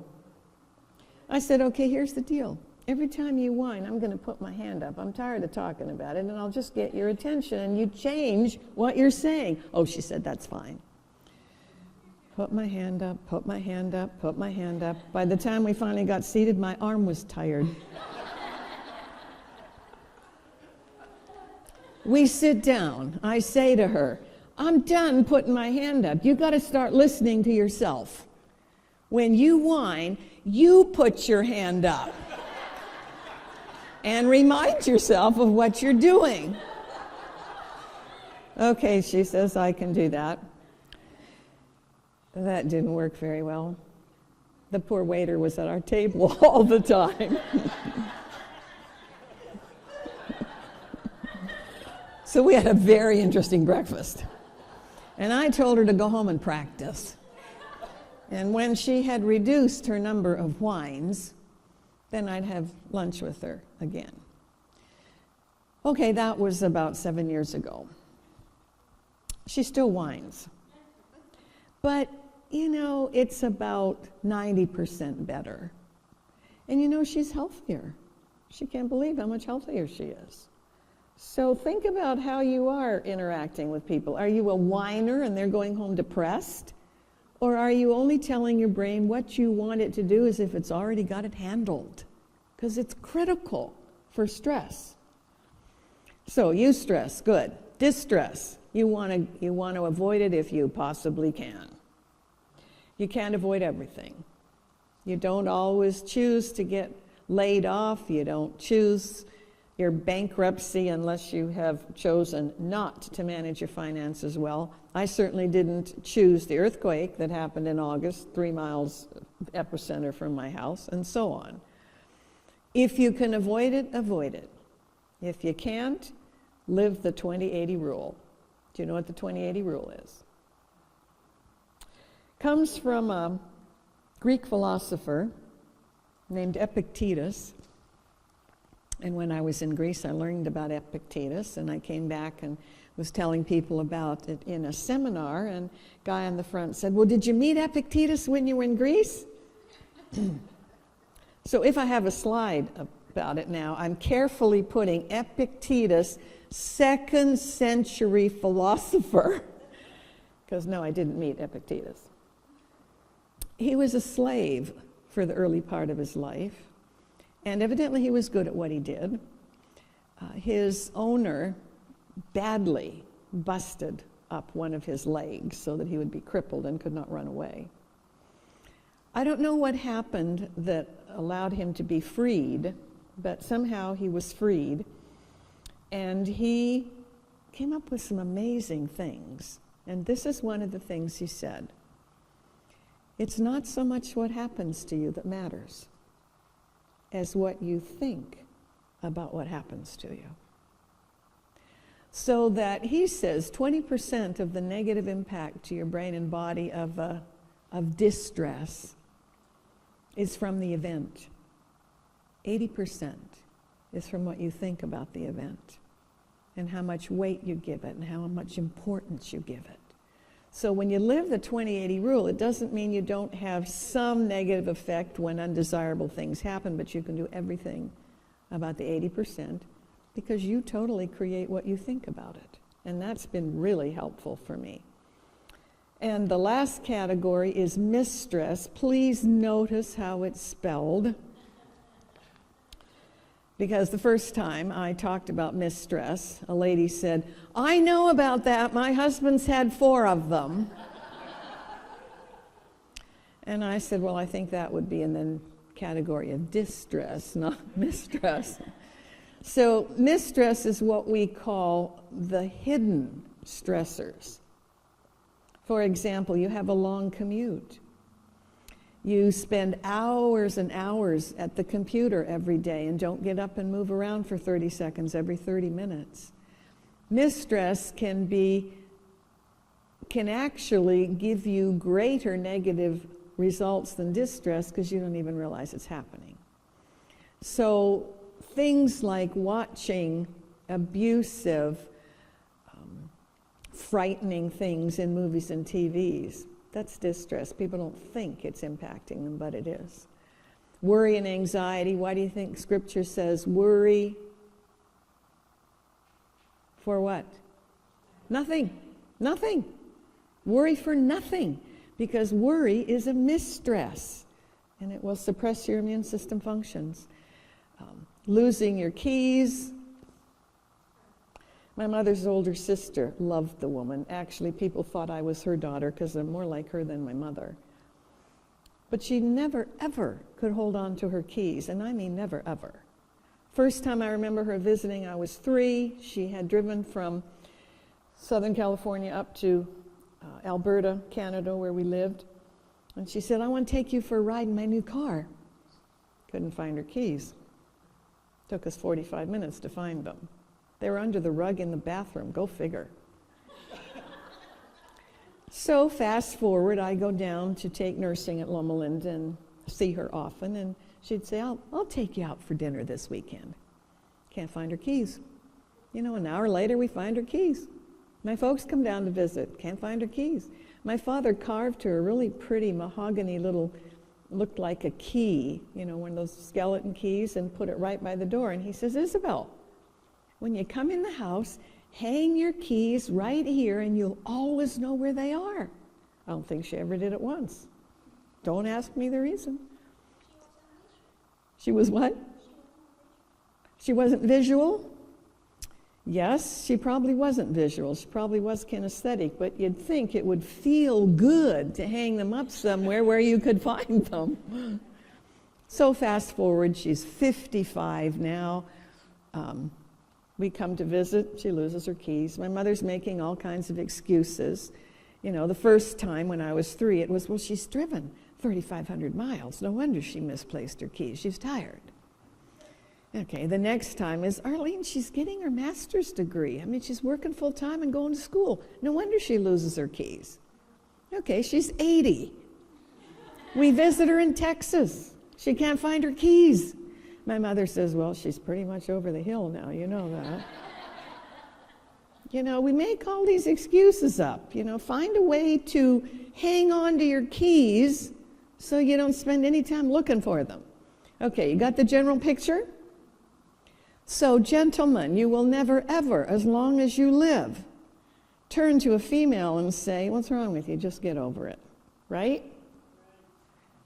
I said, okay, here's the deal. Every time you whine, I'm going to put my hand up. I'm tired of talking about it, and I'll just get your attention, and you change what you're saying. Oh, she said, that's fine. put my hand up, put my hand up, put my hand up. By the time we finally got seated, my arm was tired. We sit down. I say to her, I'm done putting my hand up. You got to start listening to yourself. When you whine, you put your hand up and remind yourself of what you're doing. Okay, she says, I can do that. That didn't work very well. The poor waiter was at our table all the time. So we had a very interesting breakfast. And I told her to go home and practice. And when she had reduced her number of whines, then I'd have lunch with her again. Okay, that was about 7 years ago. She still whines. But, you know, it's about 90% better. And you know, she's healthier. She can't believe how much healthier she is. So think about how you are interacting with people. Are you a whiner and they're going home depressed? Or are you only telling your brain what you want it to do as if it's already got it handled? Because it's critical for stress. So eustress, good. Distress, you want to avoid it if you possibly can. You can't avoid everything. You don't always choose to get laid off. You don't choose your bankruptcy unless you have chosen not to manage your finances well. I certainly didn't choose the earthquake that happened in August, 3 miles epicenter from my house, and so on. If you can avoid it, avoid it. If you can't, live the 20-80 rule. Do you know what the 20-80 rule is? Comes from a Greek philosopher named Epictetus. And when I was in Greece, I learned about Epictetus, and I came back and was telling people about it in a seminar, and a guy on the front said, well, did you meet Epictetus when you were in Greece? So if I have a slide about it now, I'm carefully putting Epictetus, 2nd century philosopher, because no, I didn't meet Epictetus. He was a slave for the early part of his life. And evidently he was good at what he did. His owner badly busted up one of his legs so that he would be crippled and could not run away. I don't know what happened that allowed him to be freed, but somehow he was freed. And he came up with some amazing things. And this is one of the things he said. It's not so much what happens to you that matters as what you think about what happens to you. So that he says 20% of the negative impact to your brain and body of distress is from the event. 80% is from what you think about the event and how much weight you give it and how much importance you give it. So when you live the 20-80 rule, it doesn't mean you don't have some negative effect when undesirable things happen, but you can do everything about the 80% because you totally create what you think about it. And that's been really helpful for me. And the last category is mistress. Please notice how it's spelled. Because the first time I talked about mistress, a lady said, I know about that. My husband's had 4 of them. And I said, well, I think that would be in the category of distress, not mistress. So mistress is what we call the hidden stressors. For example, you have a long commute. You spend hours and hours at the computer every day and don't get up and move around for 30 seconds every 30 minutes. Mistress can actually give you greater negative results than distress because you don't even realize it's happening. So things like watching abusive, frightening things in movies and TVs, that's distress. People don't think it's impacting them, but it is. Worry and anxiety. Why do you think Scripture says worry for what? Nothing. Nothing. Worry for nothing. because worry is a mistress, and it will suppress your immune system functions. Losing your keys. My mother's older sister loved the woman. Actually, people thought I was her daughter because I'm more like her than my mother. But she never, ever could hold on to her keys, and I mean never, ever. First time I remember her visiting, I was 3. She had driven from Southern California up to Alberta, Canada, where we lived. And she said, I want to take you for a ride in my new car. Couldn't find her keys. Took us 45 minutes to find them. They were under the rug in the bathroom. Go figure. So fast forward, I go down to take nursing at Loma Linda and see her often, and she'd say, I'll take you out for dinner this weekend. Can't find her keys. You know, an hour later, we find her keys. My folks come down to visit. Can't find her keys. My father carved her a really pretty mahogany little, looked like a key, you know, one of those skeleton keys, and put it right by the door. And he says, Isabel, when you come in the house, hang your keys right here and you'll always know where they are. I don't think she ever did it once. Don't ask me the reason. She was what? She wasn't visual? Yes, she probably wasn't visual. She probably was kinesthetic, but you'd think it would feel good to hang them up somewhere where you could find them. So fast forward, she's 55 now. We come to visit, she loses her keys. My mother's making all kinds of excuses. You know, the first time when I was 3, it was, well, she's driven 3,500 miles. No wonder she misplaced her keys. She's tired. Okay, the next time is, Arlene, she's getting her master's degree. I mean, she's working full time and going to school. No wonder she loses her keys. Okay, she's 80. We visit her in Texas. She can't find her keys. My mother says, well, she's pretty much over the hill now, you know that. You know, we make all these excuses up. You know, find a way to hang on to your keys so you don't spend any time looking for them. Okay, you got the general picture? So, gentlemen, you will never, ever, as long as you live, turn to a female and say, what's wrong with you? Just get over it. Right?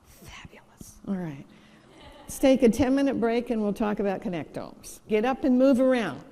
Fabulous. All right. Let's take a 10-minute break and we'll talk about connectomes. Get up and move around.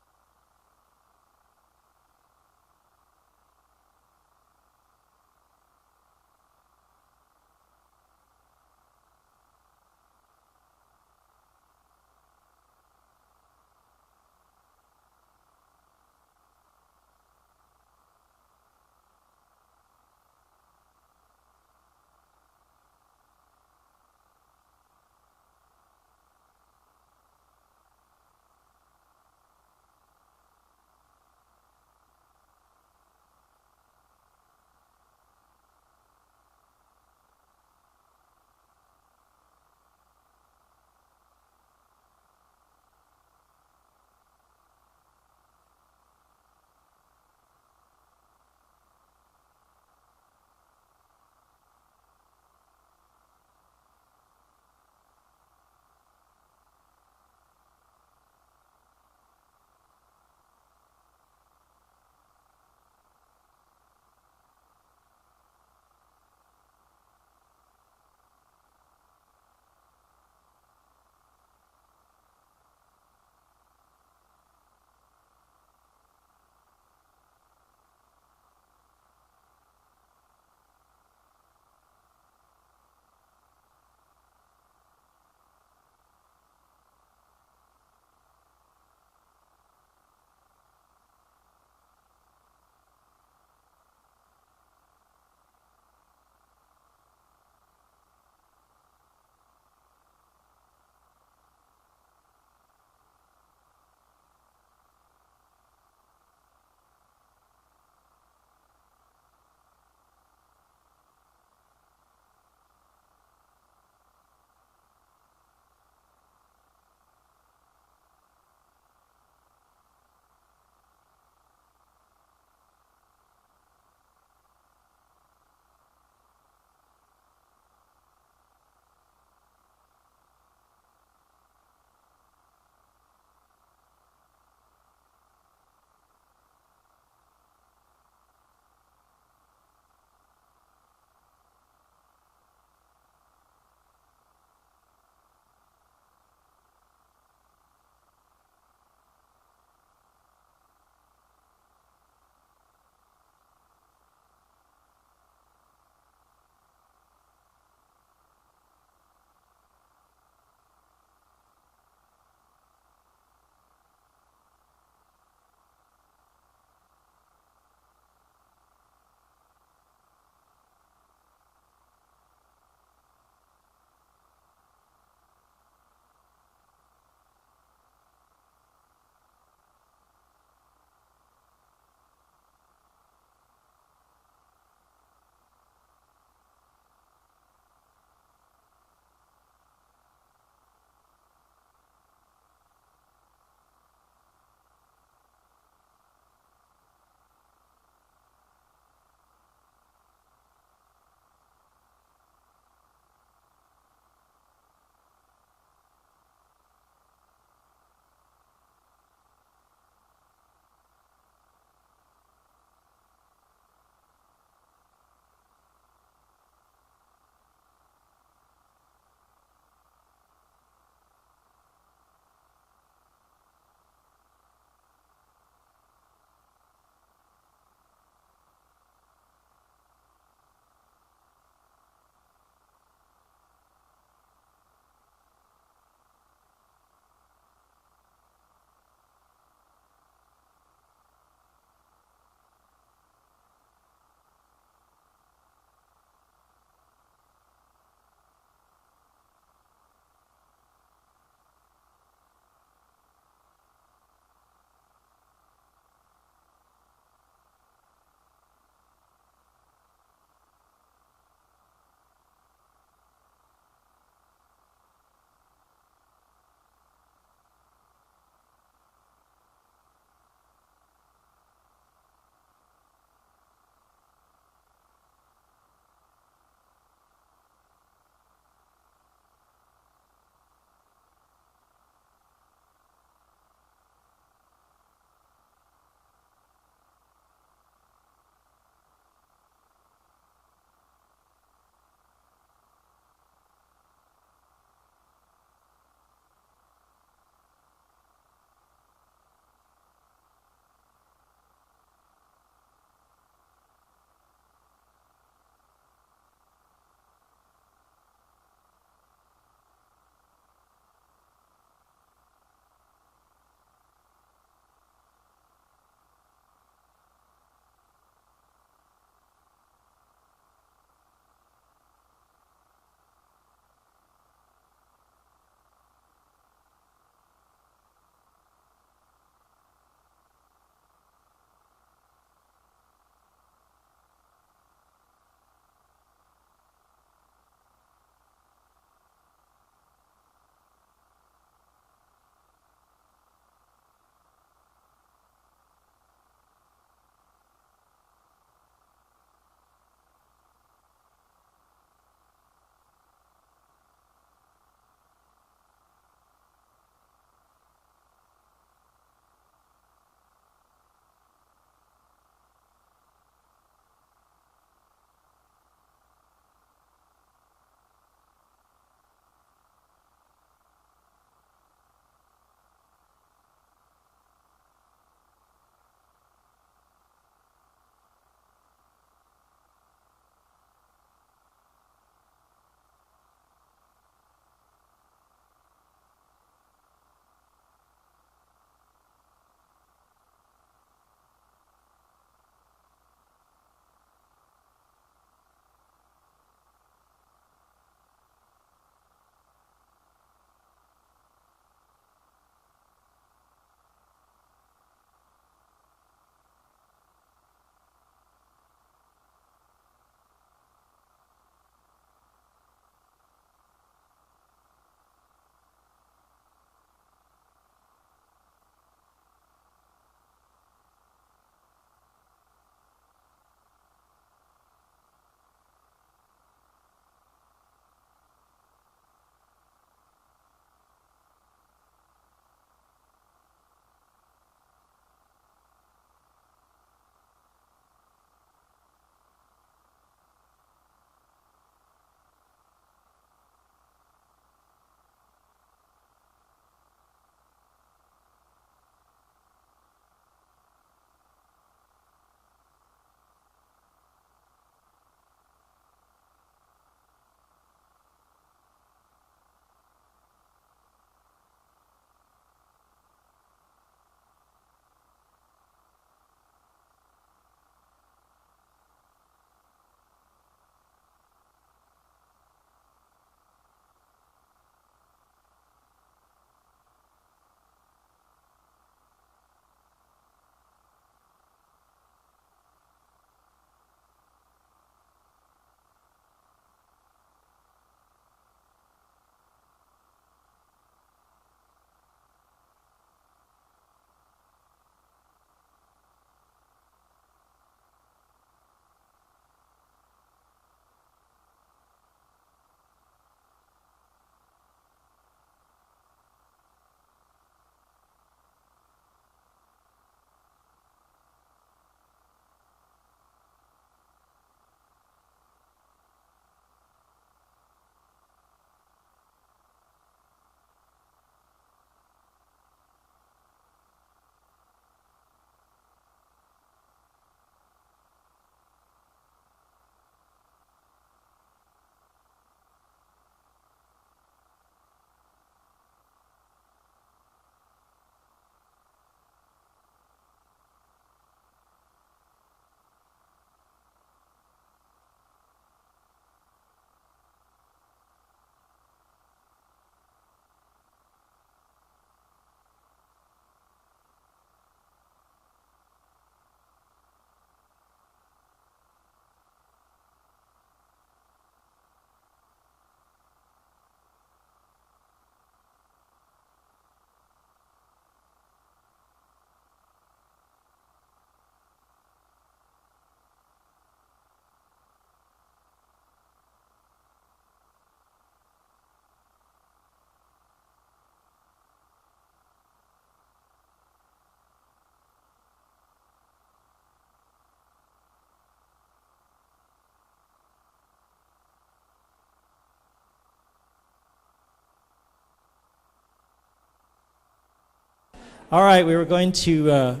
All right, we were going to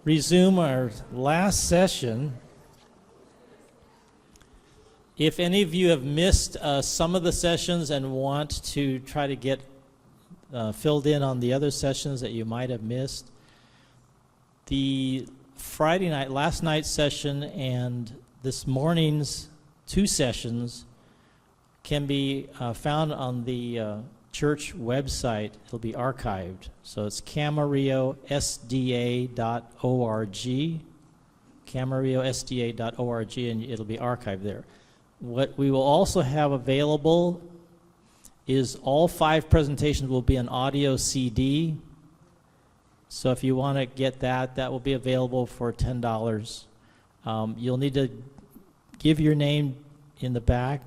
resume our last session. If any of you have missed some of the sessions and want to try to get filled in on the other sessions that you might have missed, the Friday night, last night's session and this morning's 2 sessions can be found on the church website. It'll be archived. So it's camarillo.sda.org, camarillo.sda.org, and it'll be archived there. What we will also have available is all 5 presentations will be an audio CD. So if you want to get that, that will be available for $10. You'll need to give your name in the back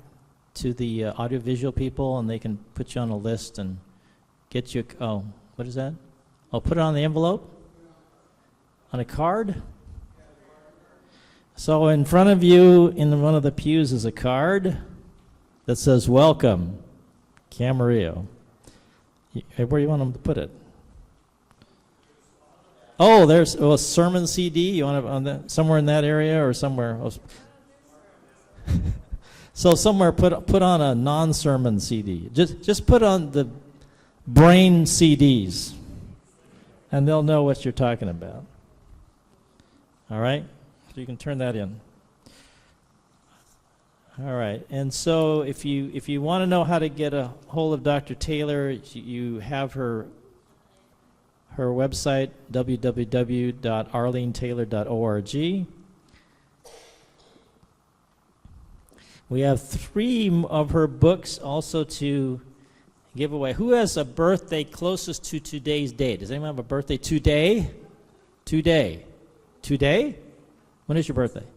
to the audiovisual people, and they can put you on a list and get you, oh, what is that? Oh, put it on the envelope? On a card? So in front of you, in one of the pews, is a card that says, "Welcome, Camarillo." Where do you want them to put it? Oh, there's a sermon CD. You want it on that, somewhere in that area or somewhere else? So somewhere put on a non-sermon CD. Just put on the brain CDs, and they'll know what you're talking about. All right? So you can turn that in. All right. And so if you want to know how to get a hold of Dr. Taylor, you have her website, www.arlenetaylor.org. We have 3 of her books also to give away. Who has a birthday closest to today's date? Does anyone have a birthday today? Today? When is your birthday? 16.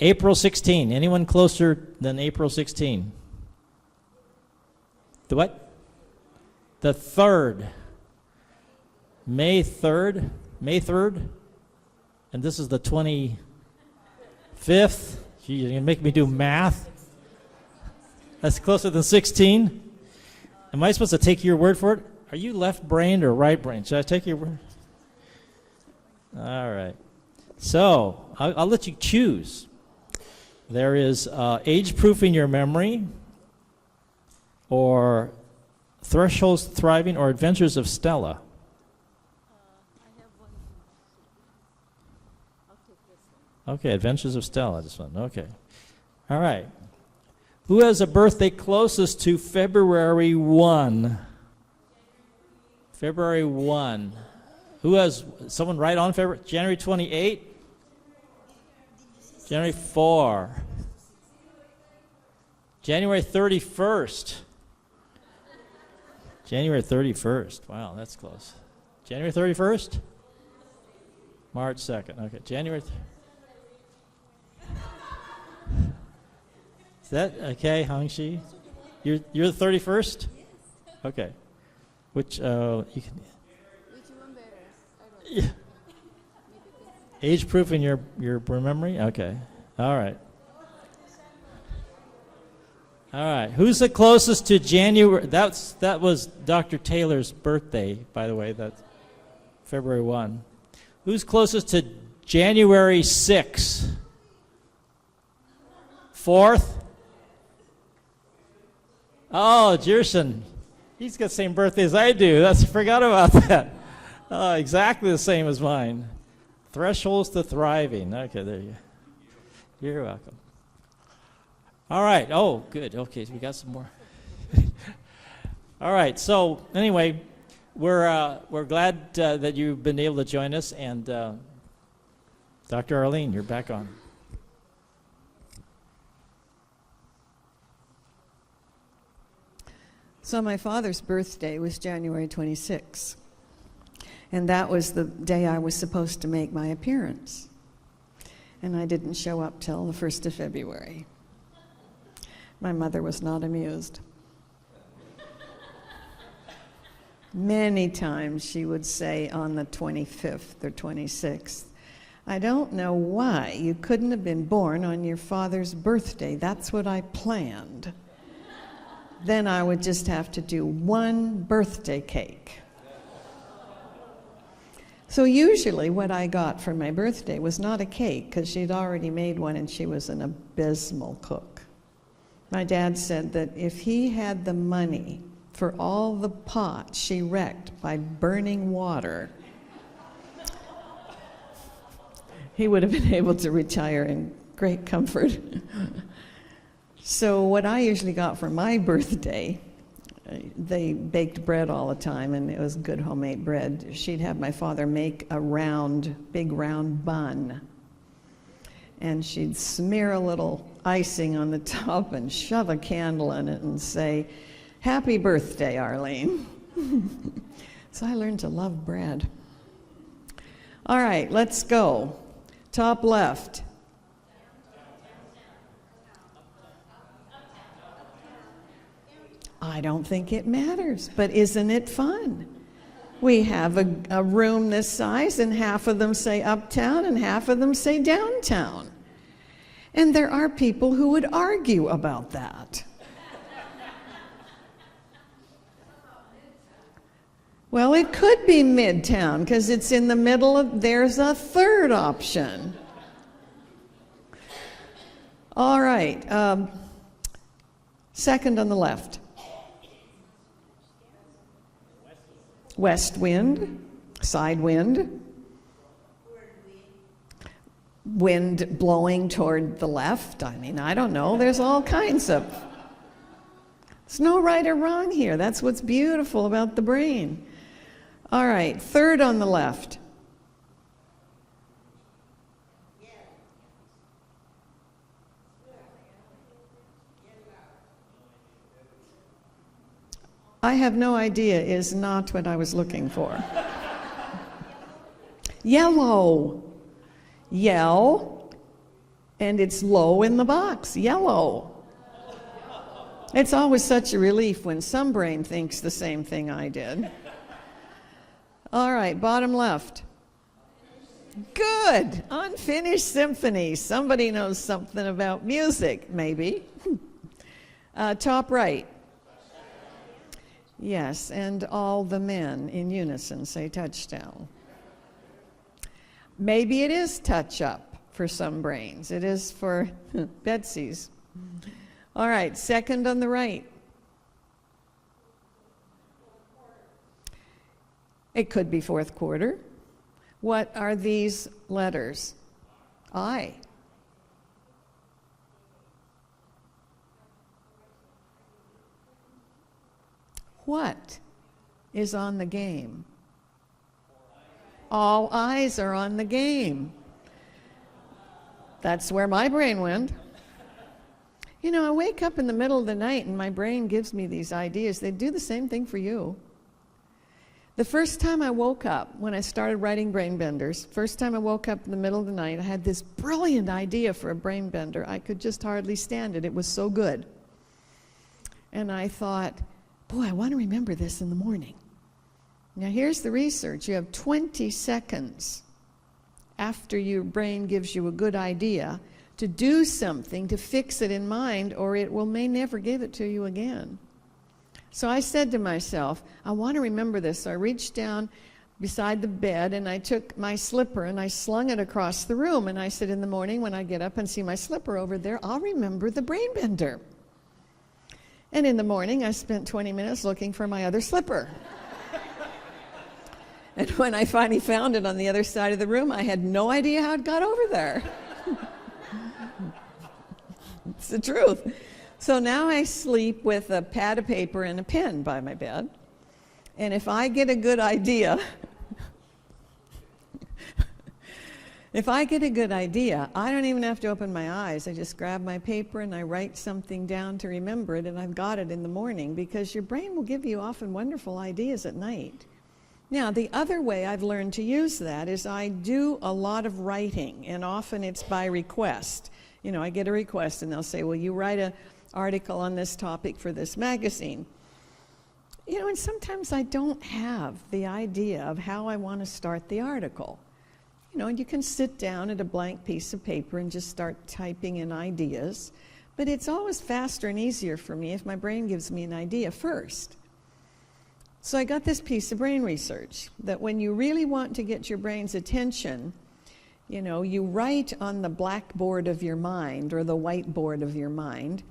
April 16. Anyone closer than April 16? The what? The 3rd. May 3rd? May 3rd? And this is the 25th? Gee, you're going to make me do math? That's closer than 16? Am I supposed to take your word for it? Are you left-brained or right-brained? Should I take your word? All right. So, I'll let you choose. There is Age-Proofing Your Memory, or Thresholds to Thriving, or Adventures of Stella. Okay, Adventures of Stella, this one. Okay. All right. Who has a birthday closest to February 1? February 1. Who has someone right on February? January 28? January 4. January 31st. January 31st. Wow, that's close. January 31st? March 2nd. Okay, January. Is that okay, Hangxi? You're the 31st? Okay. Which you can. Which one better? Yeah. Age proof in your memory? Okay. All right. All right. Who's the closest to January? That was Dr. Taylor's birthday, by the way. That's February 1. Who's closest to January 6? 4th? Oh, Jerson. He's got the same birthday as I do. I forgot about that. Exactly the same as mine. Thresholds to Thriving. Okay, there you go. You're welcome. All right. Oh, good. Okay, so we got some more. All right. So anyway, we're glad that you've been able to join us, and Dr. Arlene, you're back on. So my father's birthday was January 26, and that was the day I was supposed to make my appearance. And I didn't show up till the 1st of February. My mother was not amused. Many times she would say on the 25th or 26th, "I don't know why you couldn't have been born on your father's birthday. That's what I planned." then I would just have to do one birthday cake. So usually what I got for my birthday was not a cake, because she'd already made one and she was an abysmal cook. My dad said that if he had the money for all the pots she wrecked by burning water, he would have been able to retire in great comfort. So what I usually got for my birthday, they baked bread all the time, and it was good homemade bread. She'd have my father make a big round bun, and she'd smear a little icing on the top and shove a candle in it and say, "Happy birthday, Arlene." So I learned to love bread. All right, let's go. Top left. I don't think it matters, but isn't it fun? We have a room this size, and half of them say uptown and half of them say downtown. And there are people who would argue about that. Well, it could be Midtown, because it's in the middle of, there's a third option. All right, second on the left. West wind, side wind. Wind blowing toward the left. I mean, I don't know. There's all kinds of. There's no right or wrong here. That's what's beautiful about the brain. All right, third on the left. I have no idea is not what I was looking for. Yellow. Yell, and it's low in the box. Yellow. It's always such a relief when some brain thinks the same thing I did. All right, bottom left. Good. Unfinished symphony. Somebody knows something about music, maybe. Top right. Yes, and all the men in unison say touchdown. Maybe it is touch-up for some brains. It is for Betsy's. All right, second on the right. It could be fourth quarter. What are these letters? I. What is on the game? All eyes are on the game. That's where my brain went. You know, I wake up in the middle of the night and my brain gives me these ideas. They do the same thing for you. The first time I woke up, when I started writing brain benders, first time I woke up in the middle of the night, I had this brilliant idea for a brain bender. I could just hardly stand it. It was so good. And I thought, boy, I want to remember this in the morning. Now here's the research. You have 20 seconds after your brain gives you a good idea to do something to fix it in mind, or it may never give it to you again. So I said to myself, I want to remember this. So I reached down beside the bed and I took my slipper and I slung it across the room, and I said, in the morning when I get up and see my slipper over there, I'll remember the brain bender. And in the morning I spent 20 minutes looking for my other slipper. And when I finally found it on the other side of the room, I had no idea how it got over there. It's the truth. So now I sleep with a pad of paper and a pen by my bed. And if I get a good idea, I don't even have to open my eyes. I just grab my paper and I write something down to remember it, and I've got it in the morning, because your brain will give you often wonderful ideas at night. Now, the other way I've learned to use that is I do a lot of writing, and often it's by request. You know, I get a request and they'll say, will you write an article on this topic for this magazine? You know, and sometimes I don't have the idea of how I want to start the article. You know, and you can sit down at a blank piece of paper and just start typing in ideas. But it's always faster and easier for me if my brain gives me an idea first. So I got this piece of brain research that when you really want to get your brain's attention, you know, you write on the blackboard of your mind or the whiteboard of your mind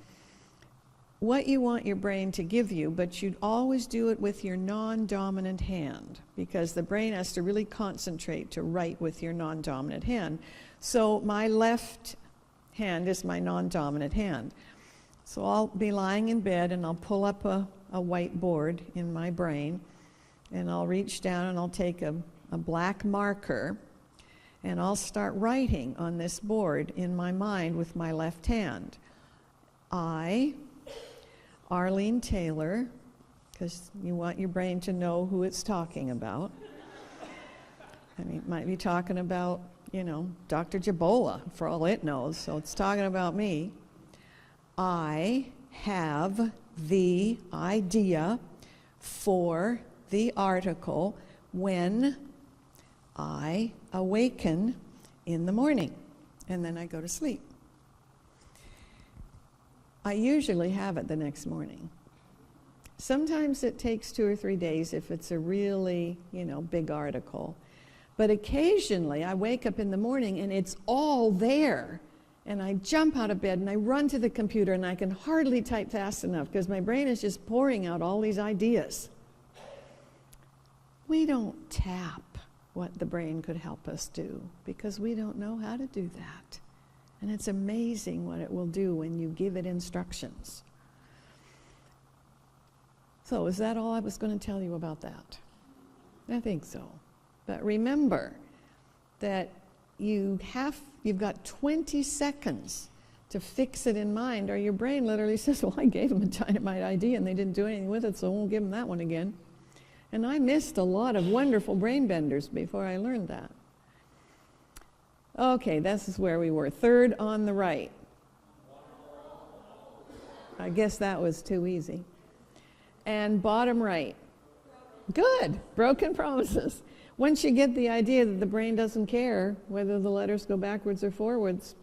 what you want your brain to give you, but you'd always do it with your non-dominant hand, because the brain has to really concentrate to write with your non-dominant hand. So my left hand is my non-dominant hand. So I'll be lying in bed and I'll pull up a whiteboard in my brain, and I'll reach down and I'll take a black marker and I'll start writing on this board in my mind with my left hand. I, Arlene Taylor, because you want your brain to know who it's talking about. I mean, it might be talking about, you know, Dr. Jabola, for all it knows, so it's talking about me. I have the idea for the article when I awaken in the morning, and then I go to sleep. I usually have it the next morning. Sometimes it takes 2 or 3 days if it's a really, you know, big article. But occasionally I wake up in the morning and it's all there. And I jump out of bed and I run to the computer and I can hardly type fast enough because my brain is just pouring out all these ideas. We don't tap what the brain could help us do because we don't know how to do that. And it's amazing what it will do when you give it instructions. So is that all I was going to tell you about that? I think so. But remember that you've got 20 seconds to fix it in mind, or your brain literally says, well, I gave them a dynamite idea and they didn't do anything with it, so I won't give them that one again. And I missed a lot of wonderful brain benders before I learned that. Okay, this is where we were. Third on the right. I guess that was too easy. And bottom right. Good. Broken promises. Once you get the idea that the brain doesn't care whether the letters go backwards or forwards,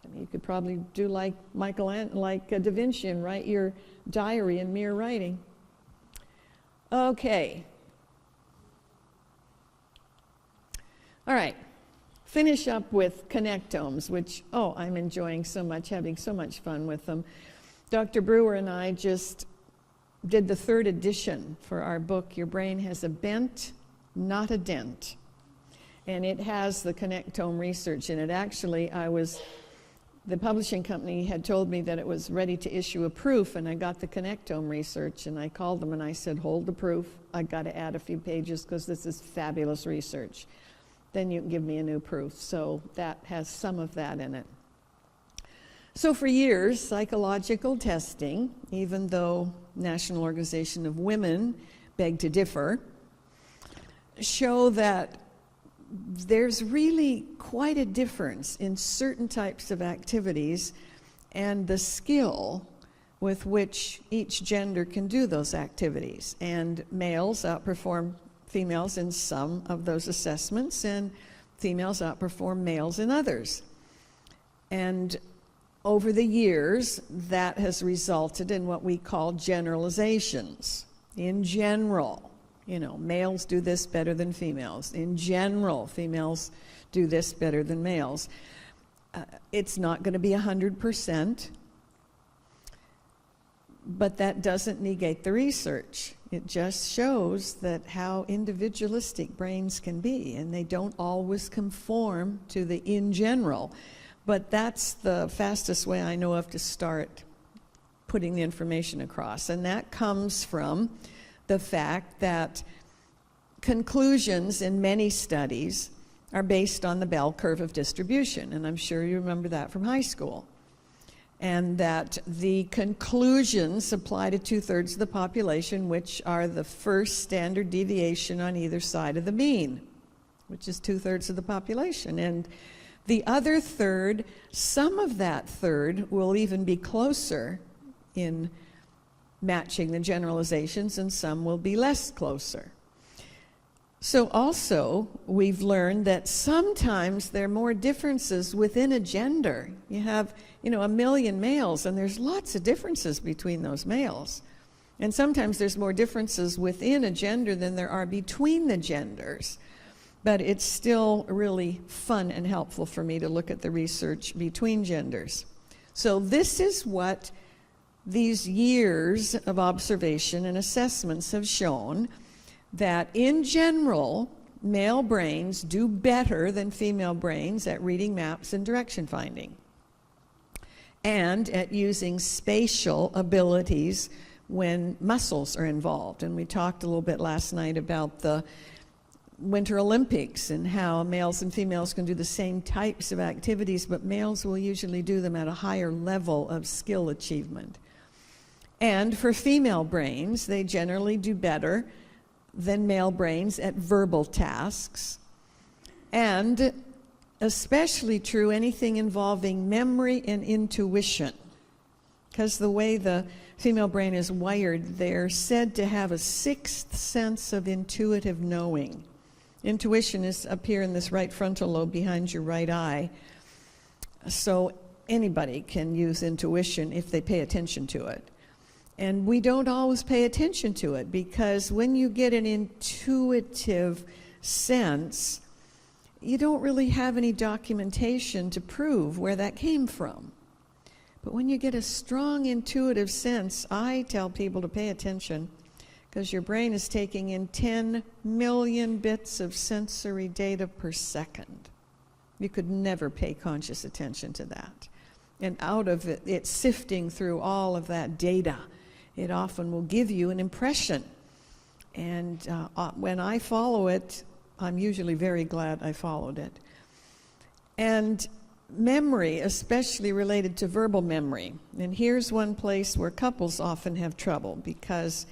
I mean, you could probably do like Da Vinci and write your diary in mere writing. Okay. All right. Finish up with connectomes, which, oh, I'm enjoying so much, having so much fun with them. Dr. Brewer and I just did the 3rd edition for our book, Your Brain Has a Bent, Not a Dent. And it has the connectome research in it. Actually, the publishing company had told me that it was ready to issue a proof, and I got the connectome research, and I called them and I said, hold the proof. I got to add a few pages because this is fabulous research. Then you can give me a new proof. So that has some of that in it. So for years, psychological testing, even though National Organization of Women beg to differ, show that there's really quite a difference in certain types of activities and the skill with which each gender can do those activities. And males outperform females in some of those assessments, and females outperform males in others. And over the years, that has resulted in what we call generalizations. In general, you know, males do this better than females. In general, females do this better than males. It's not going to be 100%, but that doesn't negate the research. It just shows that how individualistic brains can be, and they don't always conform to the in general. But that's the fastest way I know of to start putting the information across. And that comes from the fact that conclusions in many studies are based on the bell curve of distribution. And I'm sure you remember that from high school. And that the conclusions apply to 2/3 of the population, which are the first standard deviation on either side of the mean, which is 2/3 of the population. And the other third, some of that third will even be closer in matching the generalizations, and some will be less closer. So also, we've learned that sometimes there are more differences within a gender. You have, 1 million males, and there's lots of differences between those males. And sometimes there's more differences within a gender than there are between the genders. But it's still really fun and helpful for me to look at the research between genders. So this is what these years of observation and assessments have shown, that in general, male brains do better than female brains at reading maps and direction finding, and at using spatial abilities when muscles are involved. And we talked a little bit last night about the Winter Olympics and how males and females can do the same types of activities, but males will usually do them at a higher level of skill achievement. And for female brains, they generally do better than male brains at verbal tasks, and especially true anything involving memory and intuition, because the way the female brain is wired, they're said to have a sixth sense of intuitive knowing. Intuition is up here in this right frontal lobe behind your right eye, so anybody can use intuition if they pay attention to it. And we don't always pay attention to it, because when you get an intuitive sense, you don't really have any documentation to prove where that came from. But when you get a strong intuitive sense, I tell people to pay attention, because your brain is taking in 10 million bits of sensory data per second. You could never pay conscious attention to that. And out of it, it's sifting through all of that data. It often will give you an impression. And when I follow it, I'm usually very glad I followed it. And memory, especially related to verbal memory. And here's one place where couples often have trouble, because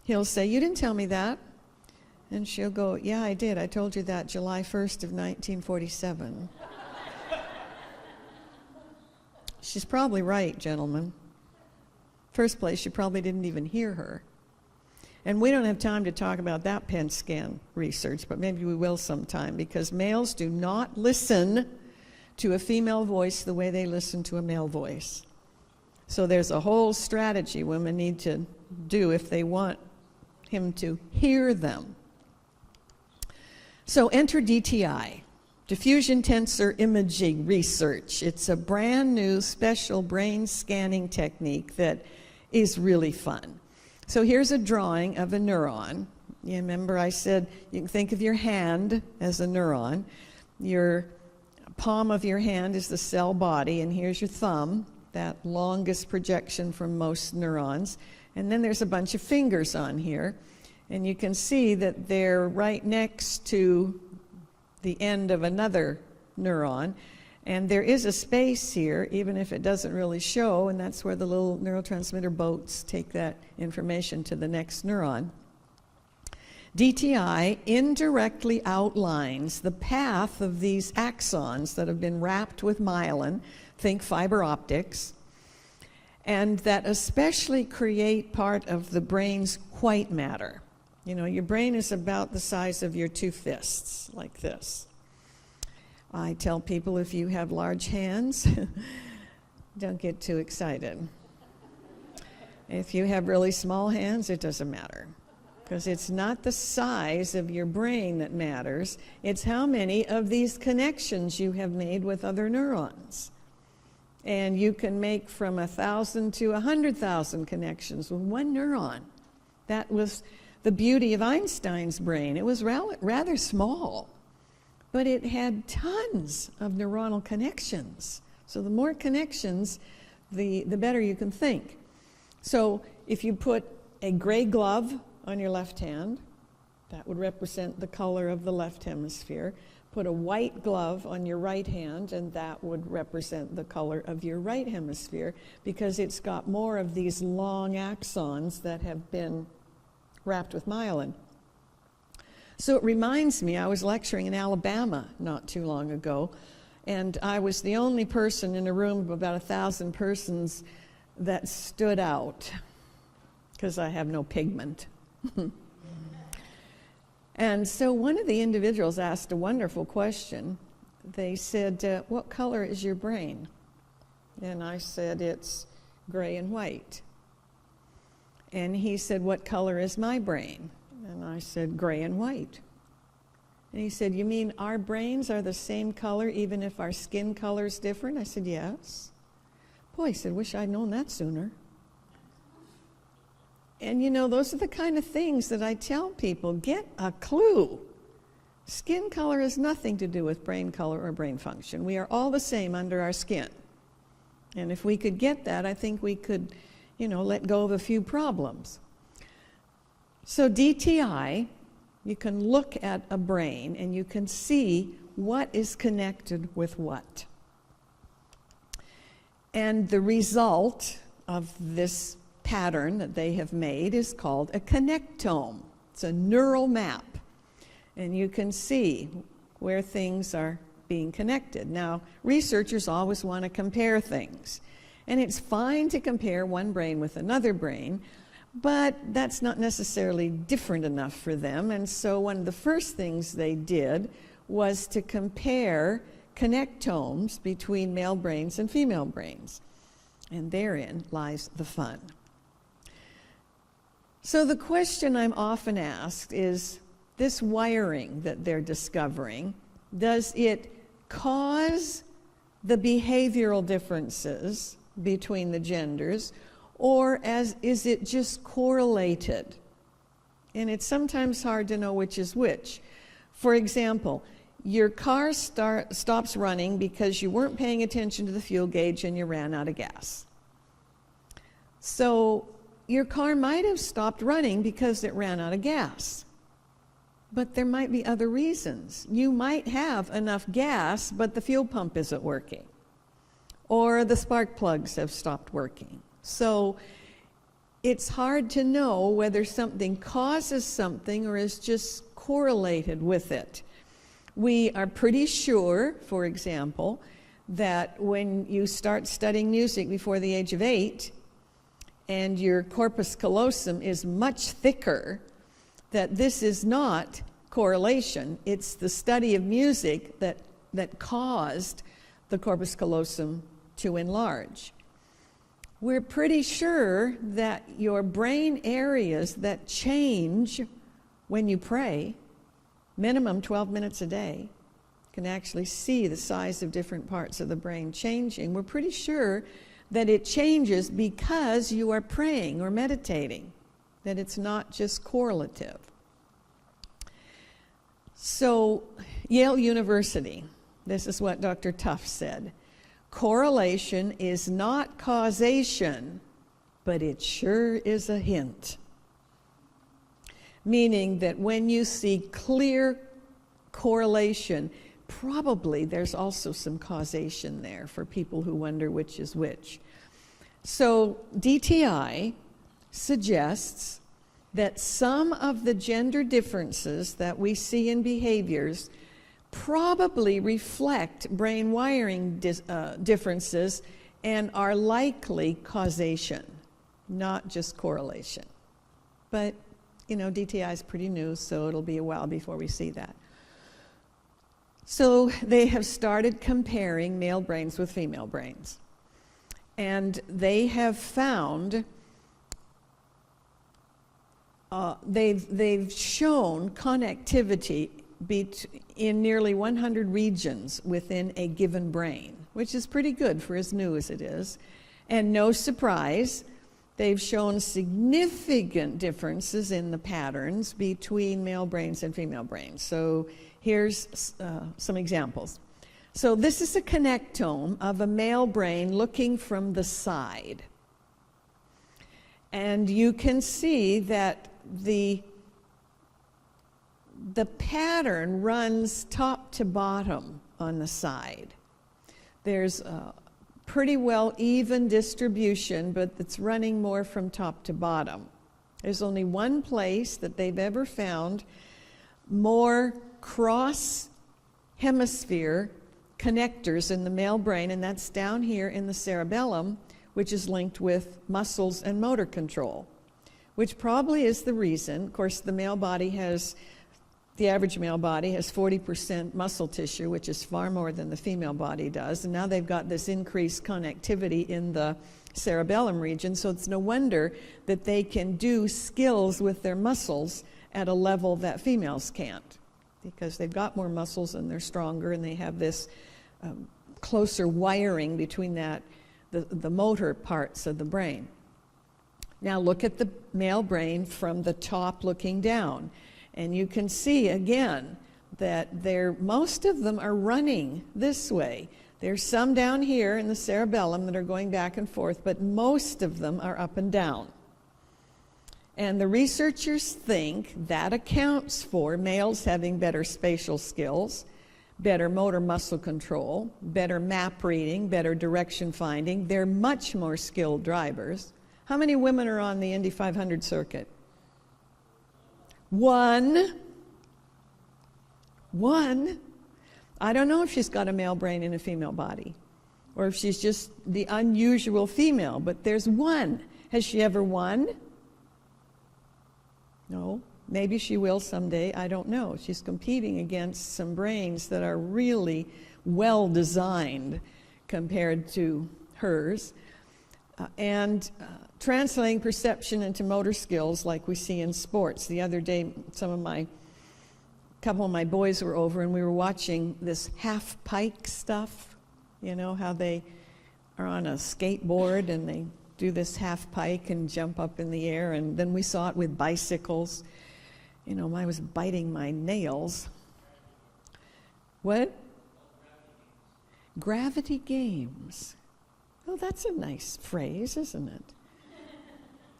he'll say, "You didn't tell me that." And she'll go, "Yeah, I did. I told you that July 1st of 1947. She's probably right, gentlemen. First place, you probably didn't even hear her. And we don't have time to talk about that PET scan research, but maybe we will sometime, because males do not listen to a female voice the way they listen to a male voice. So there's a whole strategy women need to do if they want him to hear them. So enter DTI, diffusion tensor imaging research. It's a brand new special brain scanning technique that is really fun. So here's a drawing of a neuron. You remember I said you can think of your hand as a neuron. Your palm of your hand is the cell body, and here's your thumb, that longest projection from most neurons. And then there's a bunch of fingers on here. And you can see that they're right next to the end of another neuron. And there is a space here, even if it doesn't really show, and that's where the little neurotransmitter boats take that information to the next neuron. DTI indirectly outlines the path of these axons that have been wrapped with myelin, think fiber optics, and that especially create part of the brain's white matter. You know, your brain is about the size of your two fists, like this. I tell people, if you have large hands, don't get too excited. If you have really small hands, it doesn't matter, because it's not the size of your brain that matters. It's how many of these connections you have made with other neurons. And you can make from 1,000 to 100,000 connections with one neuron. That was the beauty of Einstein's brain. It was rather small, but it had tons of neuronal connections. So the more connections, the better you can think. So if you put a gray glove on your left hand, that would represent the color of the left hemisphere. Put a white glove on your right hand, and that would represent the color of your right hemisphere, because it's got more of these long axons that have been wrapped with myelin. So it reminds me, I was lecturing in Alabama not too long ago, and I was the only person in a room of about 1,000 persons that stood out, because I have no pigment. And so one of the individuals asked a wonderful question. They said, what color is your brain? And I said, it's gray and white. And he said, what color is my brain? And I said, gray and white. And he said, you mean our brains are the same color even if our skin color is different? I said, yes. Boy, he said, wish I'd known that sooner. And you know, those are the kind of things that I tell people, get a clue. Skin color has nothing to do with brain color or brain function. We are all the same under our skin. And if we could get that, I think we could, you know, let go of a few problems. So DTI, you can look at a brain and you can see what is connected with what. And the result of this pattern that they have made is called a connectome. It's a neural map. And you can see where things are being connected. Now, researchers always want to compare things. And it's fine to compare one brain with another brain, but that's not necessarily different enough for them. And so one of the first things they did was to compare connectomes between male brains and female brains. And therein lies the fun. So the question I'm often asked is, this wiring that they're discovering, does it cause the behavioral differences between the genders, or is it just correlated? And it's sometimes hard to know which is which. For example, your car stops running because you weren't paying attention to the fuel gauge and you ran out of gas. So your car might have stopped running because it ran out of gas. But there might be other reasons. You might have enough gas, but the fuel pump isn't working. Or the spark plugs have stopped working. So it's hard to know whether something causes something or is just correlated with it. We are pretty sure, for example, that when you start studying music before the age of 8 and your corpus callosum is much thicker, that this is not correlation. It's the study of music that caused the corpus callosum to enlarge. We're pretty sure that your brain areas that change when you pray, minimum 12 minutes a day, can actually see the size of different parts of the brain changing. We're pretty sure that it changes because you are praying or meditating, that it's not just correlative. So, Yale University, this is what Dr. Tufts said. Correlation is not causation, but it sure is a hint. Meaning that when you see clear correlation, probably there's also some causation there for people who wonder which is which. So DTI suggests that some of the gender differences that we see in behaviors probably reflect brain wiring differences and are likely causation, not just correlation. But, you know, DTI is pretty new, so it'll be a while before we see that. So they have started comparing male brains with female brains. And they have found, they've shown connectivity in nearly 100 regions within a given brain, which is pretty good for as new as it is. And no surprise, they've shown significant differences in the patterns between male brains and female brains. So here's some examples. So this is a connectome of a male brain looking from the side. And you can see that the pattern runs top to bottom on the side. There's a pretty well even distribution, but it's running more from top to bottom. There's only one place that they've ever found more cross-hemisphere connectors in the male brain, and that's down here in the cerebellum, which is linked with muscles and motor control, which probably is the reason. Of course, the male body has The average male body has 40% muscle tissue, which is far more than the female body does. And now they've got this increased connectivity in the cerebellum region, so it's no wonder that they can do skills with their muscles at a level that females can't, because they've got more muscles and they're stronger, and they have this closer wiring between the motor parts of the brain. Now look at the male brain from the top looking down. And you can see again that most of them are running this way. There's some down here in the cerebellum that are going back and forth, but most of them are up and down. And the researchers think that accounts for males having better spatial skills, better motor muscle control, better map reading, better direction finding. They're much more skilled drivers. How many women are on the Indy 500 circuit? One. I don't know if she's got a male brain and a female body, or if she's just the unusual female, but there's one. Has she ever won? No. Maybe she will someday. I don't know. She's competing against some brains that are really well designed compared to hers. Translating perception into motor skills like we see in sports. The other day, a couple of my boys were over and we were watching this half pike stuff. You know, how they are on a skateboard and they do this half pike and jump up in the air, and then we saw it with bicycles. You know, I was biting my nails. What? Gravity games. Oh, that's a nice phrase, isn't it?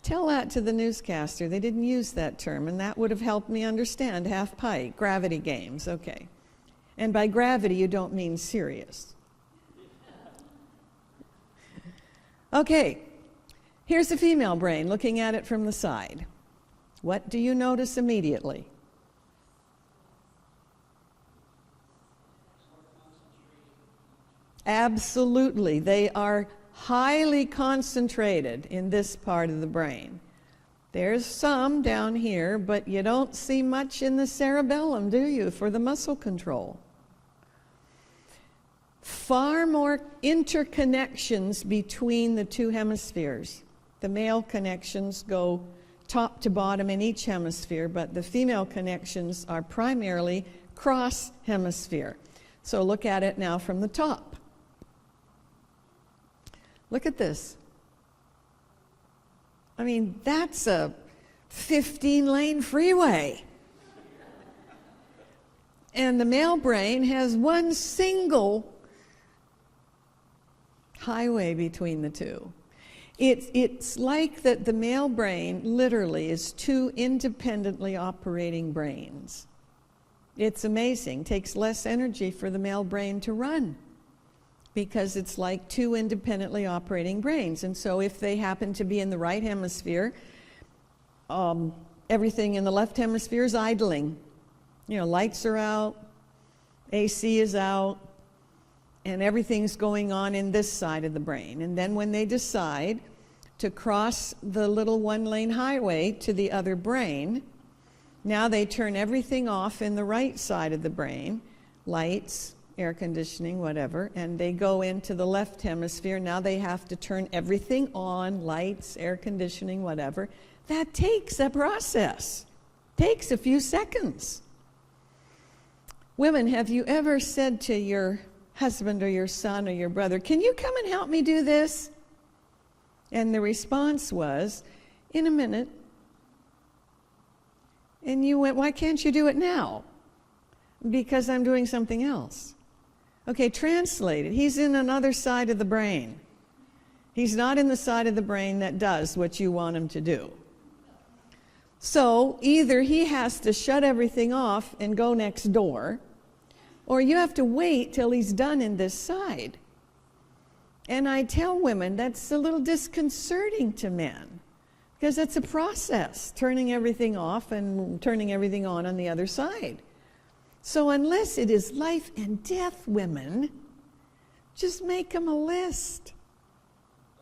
Tell that to the newscaster. They didn't use that term, and that would have helped me understand half pike, gravity games, okay. And by gravity, you don't mean serious. Okay, here's the female brain, looking at it from the side. What do you notice immediately? Absolutely. They are highly concentrated in this part of the brain. There's some down here, but you don't see much in the cerebellum, do you, for the muscle control? Far more interconnections between the two hemispheres. The male connections go top to bottom in each hemisphere, but the female connections are primarily cross-hemisphere. So look at it now from the top. Look at this. I mean, that's a 15-lane freeway. And the male brain has one single highway between the two. It's like that the male brain literally is two independently operating brains. It's amazing. It takes less energy for the male brain to run, because it's like two independently operating brains. And so if they happen to be in the right hemisphere, everything in the left hemisphere is idling. You know, lights are out, AC is out, and everything's going on in this side of the brain. And then when they decide to cross the little one-lane highway to the other brain, now they turn everything off in the right side of the brain, lights, air conditioning, whatever, and they go into the left hemisphere. Now they have to turn everything on, lights, air conditioning, whatever. That takes a process. Takes a few seconds. Women, have you ever said to your husband or your son or your brother, "Can you come and help me do this?" And the response was, "In a minute." And you went, "Why can't you do it now?" "Because I'm doing something else." Okay, translate it. He's in another side of the brain. He's not in the side of the brain that does what you want him to do. So either he has to shut everything off and go next door, or you have to wait till he's done in this side. And I tell women that's a little disconcerting to men, because it's a process, turning everything off and turning everything on the other side. So unless it is life and death, women, just make them a list.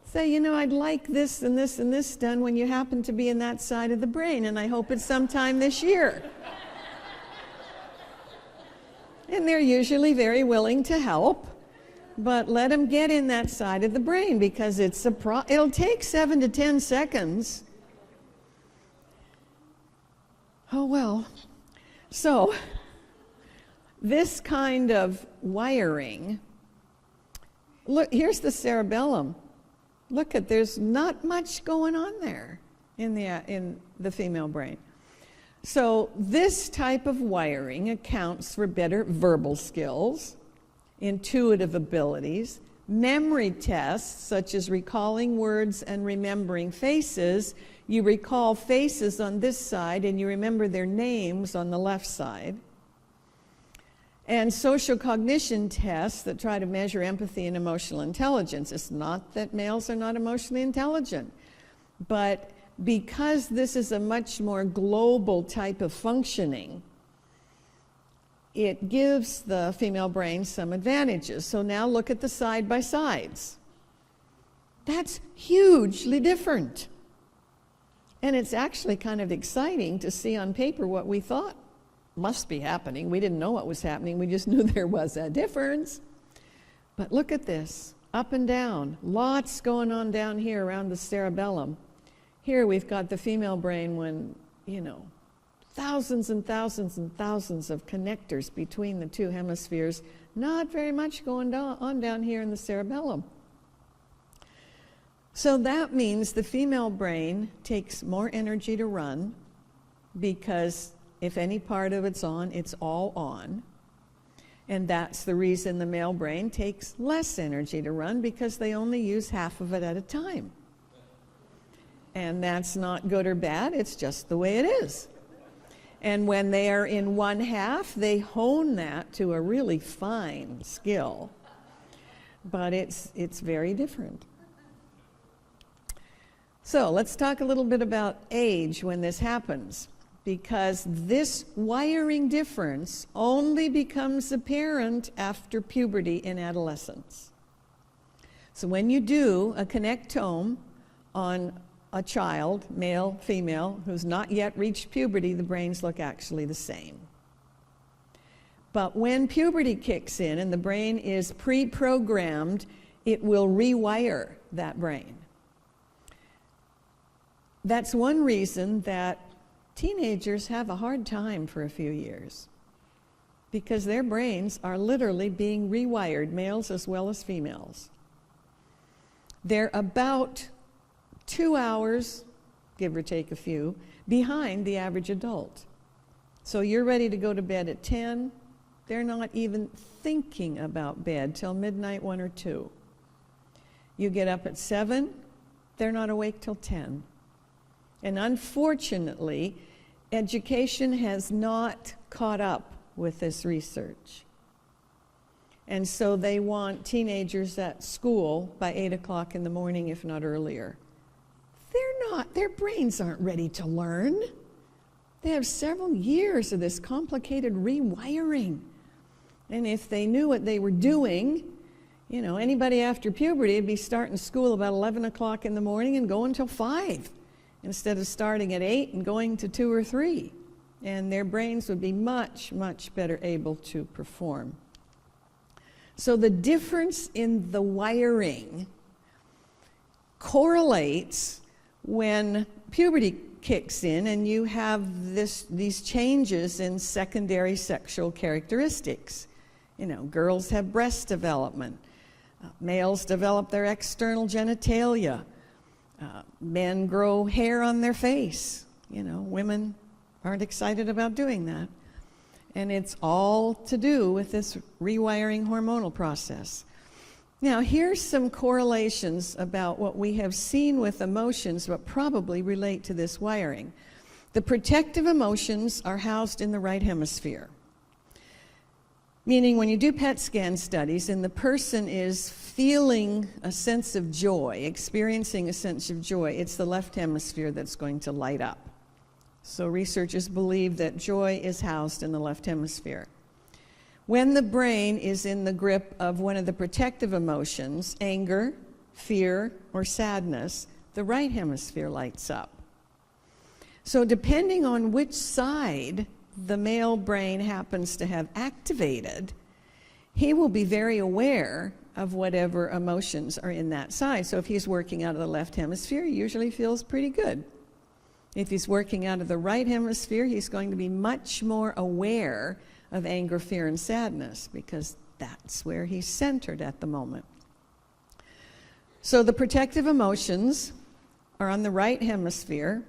Say, you know, I'd like this and this and this done when you happen to be in that side of the brain, and I hope it's sometime this year. And they're usually very willing to help, but let them get in that side of the brain because it'll take 7 to 10 seconds. Oh, well. So, this kind of wiring, look, here's the cerebellum. Look at, there's not much going on there in the female brain. So this type of wiring accounts for better verbal skills, intuitive abilities, memory tests such as recalling words and remembering faces. You recall faces on this side and you remember their names on the left side. And social cognition tests that try to measure empathy and emotional intelligence. It's not that males are not emotionally intelligent, but because this is a much more global type of functioning, it gives the female brain some advantages. So now look at the side-by-sides. That's hugely different. And it's actually kind of exciting to see on paper what we thought must be happening. We didn't know what was happening. We just knew there was a difference. But look at this, up and down. Lots going on down here around the cerebellum. Here we've got the female brain when, thousands and thousands and thousands of connectors between the two hemispheres. Not very much going on down here in the cerebellum. So that means the female brain takes more energy to run because if any part of it's on, it's all on. And that's the reason the male brain takes less energy to run because they only use half of it at a time. And that's not good or bad, it's just the way it is. And when they are in one half, they hone that to a really fine skill. But it's very different. So let's talk a little bit about age when this happens, because this wiring difference only becomes apparent after puberty in adolescence. So when you do a connectome on a child, male, female, who's not yet reached puberty, the brains look actually the same. But when puberty kicks in and the brain is pre-programmed, it will rewire that brain. That's one reason that teenagers have a hard time for a few years, because their brains are literally being rewired, males as well as females. They're about 2 hours, give or take a few, behind the average adult. So you're ready to go to bed at 10. They're not even thinking about bed till midnight, 1 or 2. You get up at 7, they're not awake till 10. And unfortunately, education has not caught up with this research. And so they want teenagers at school by 8 o'clock in the morning, if not earlier. They're not, their brains aren't ready to learn. They have several years of this complicated rewiring. And if they knew what they were doing, anybody after puberty would be starting school about 11 o'clock in the morning and going till 5. Instead of starting at 8 and going to 2 or 3. And their brains would be much, much better able to perform. So the difference in the wiring correlates when puberty kicks in and you have these changes in secondary sexual characteristics. Girls have breast development. Males develop their external genitalia. Men grow hair on their face. Women aren't excited about doing that. And it's all to do with this rewiring hormonal process. Now, here's some correlations about what we have seen with emotions, but probably relate to this wiring. The protective emotions are housed in the right hemisphere. Meaning when you do PET scan studies and the person is feeling a sense of joy, experiencing a sense of joy, it's the left hemisphere that's going to light up. So researchers believe that joy is housed in the left hemisphere. When the brain is in the grip of one of the protective emotions, anger, fear, or sadness, the right hemisphere lights up. So depending on which side the male brain happens to have activated, he will be very aware of whatever emotions are in that side. So if he's working out of the left hemisphere, he usually feels pretty good. If he's working out of the right hemisphere, he's going to be much more aware of anger, fear, and sadness, because that's where he's centered at the moment. So the protective emotions are in the right hemisphere.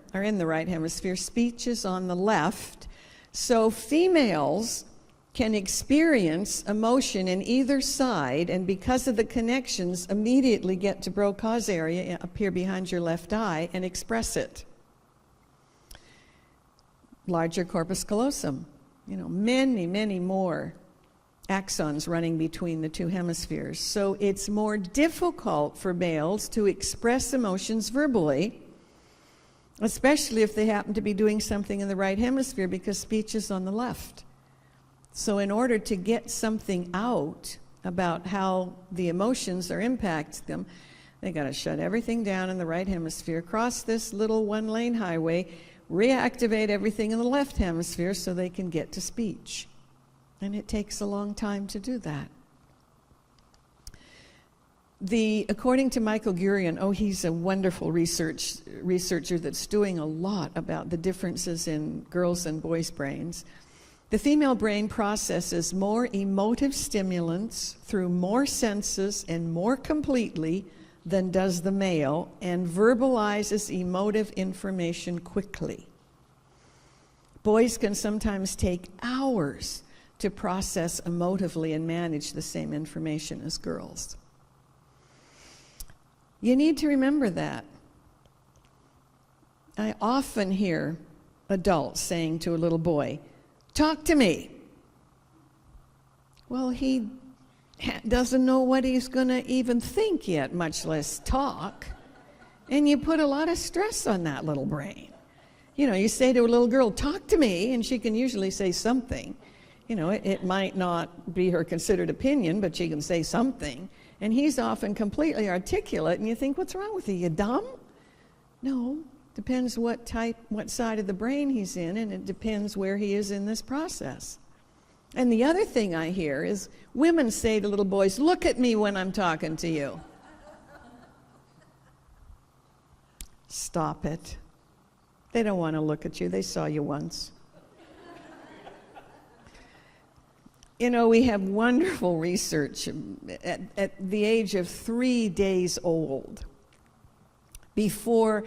Speech is on the left. So females can experience emotion in either side, and because of the connections, immediately get to Broca's area up here behind your left eye and express it. Larger corpus callosum, many, many more axons running between the two hemispheres. So it's more difficult for males to express emotions verbally, especially if they happen to be doing something in the right hemisphere, because speech is on the left. So in order to get something out about how the emotions are impacting them, they got to shut everything down in the right hemisphere, cross this little one-lane highway, reactivate everything in the left hemisphere so they can get to speech. And it takes a long time to do that. According to Michael Gurian, he's a wonderful researcher that's doing a lot about the differences in girls' and boys' brains. The female brain processes more emotive stimulants through more senses and more completely than does the male, and verbalizes emotive information quickly. Boys can sometimes take hours to process emotively and manage the same information as girls. You need to remember that. I often hear adults saying to a little boy, "Talk to me." Well, he doesn't know what he's going to even think yet, much less talk. And you put a lot of stress on that little brain. You say to a little girl, "Talk to me," and she can usually say something. It might not be her considered opinion, but she can say something. And he's often completely articulate, and you think, what's wrong with you? You dumb? No, depends what side of the brain he's in, and it depends where he is in this process. And the other thing I hear is women say to little boys, "Look at me when I'm talking to you." Stop it. They don't want to look at you. They saw you once. We have wonderful research at the age of 3 days old, before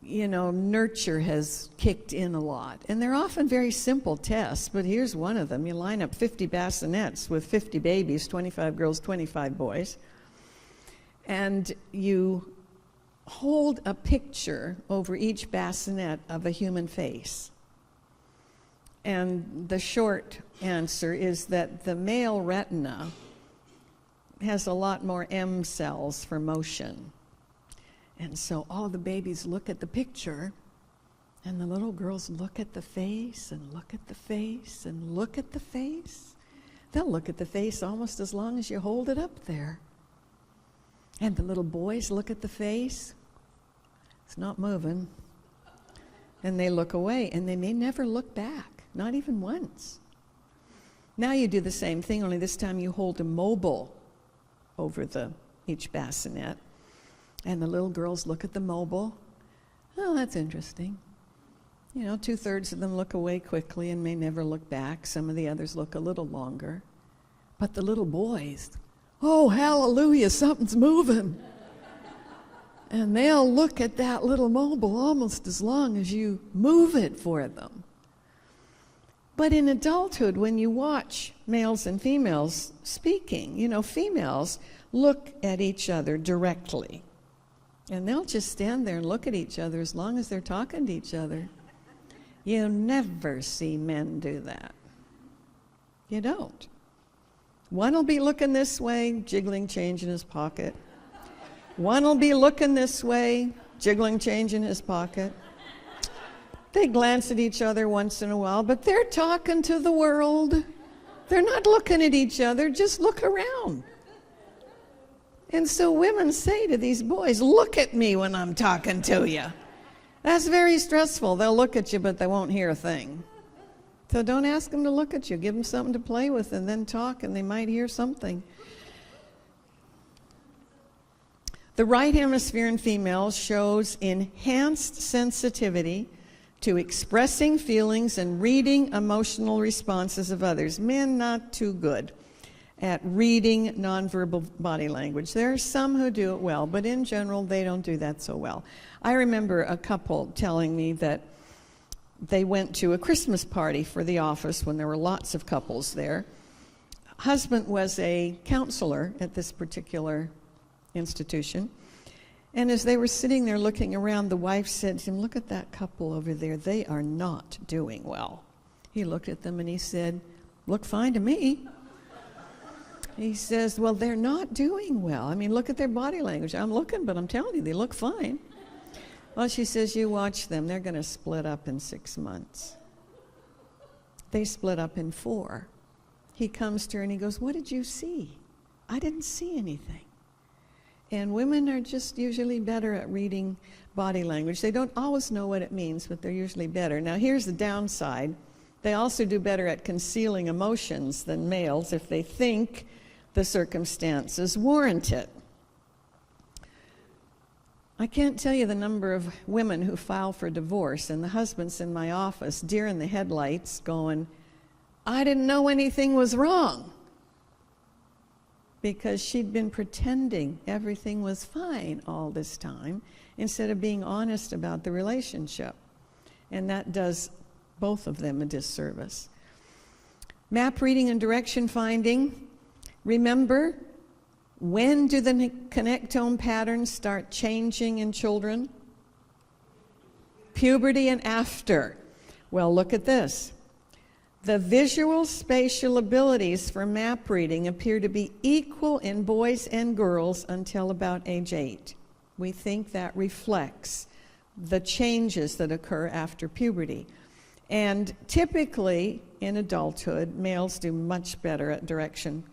nurture has kicked in a lot. And they're often very simple tests, but here's one of them. You line up 50 bassinets with 50 babies, 25 girls, 25 boys, and you hold a picture over each bassinet of a human face. And the short answer is that the male retina has a lot more M cells for motion. And so all the babies look at the picture, and the little girls look at the face and look at the face and look at the face. They'll look at the face almost as long as you hold it up there. And the little boys look at the face. It's not moving. And they look away, and they may never look back, not even once. Now you do the same thing, only this time you hold a mobile over each bassinet. And the little girls look at the mobile. Oh, that's interesting. 2/3 of them look away quickly and may never look back. Some of the others look a little longer. But the little boys, oh, hallelujah, something's moving. And they'll look at that little mobile almost as long as you move it for them. But in adulthood, when you watch males and females speaking, females look at each other directly. And they'll just stand there and look at each other as long as they're talking to each other. You never see men do that. You don't. One will be looking this way, jiggling change in his pocket. One will be looking this way, jiggling change in his pocket. They glance at each other once in a while, but they're talking to the world. They're not looking at each other, just look around. And so women say to these boys, "Look at me when I'm talking to you." That's very stressful. They'll look at you, but they won't hear a thing. So don't ask them to look at you. Give them something to play with and then talk, and they might hear something. The right hemisphere in females shows enhanced sensitivity to expressing feelings and reading emotional responses of others. Men, not too good at reading nonverbal body language. There are some who do it well, but in general, they don't do that so well. I remember a couple telling me that they went to a Christmas party for the office when there were lots of couples there. Husband was a counselor at this particular institution. And as they were sitting there looking around, the wife said to him, "Look at that couple over there. They are not doing well." He looked at them and he said, "Look fine to me." He says, "Well, they're not doing well. I mean, look at their body language." "I'm looking, but I'm telling you, they look fine." Well, she says, "You watch them. They're going to split up in 6 months." They split up in 4. He comes to her and he goes, "What did you see?" "I didn't see anything." And women are just usually better at reading body language. They don't always know what it means, but they're usually better. Now, here's the downside. They also do better at concealing emotions than males if they think the circumstances warrant it. I can't tell you the number of women who file for divorce, and the husband's in my office, deer in the headlights, going, "I didn't know anything was wrong," because she'd been pretending everything was fine all this time instead of being honest about the relationship. And that does both of them a disservice. Map reading and direction finding. Remember, when do the connectome patterns start changing in children? Puberty and after. Well, look at this. The visual spatial abilities for map reading appear to be equal in boys and girls until about age 8. We think that reflects the changes that occur after puberty. And typically, in adulthood, males do much better at direction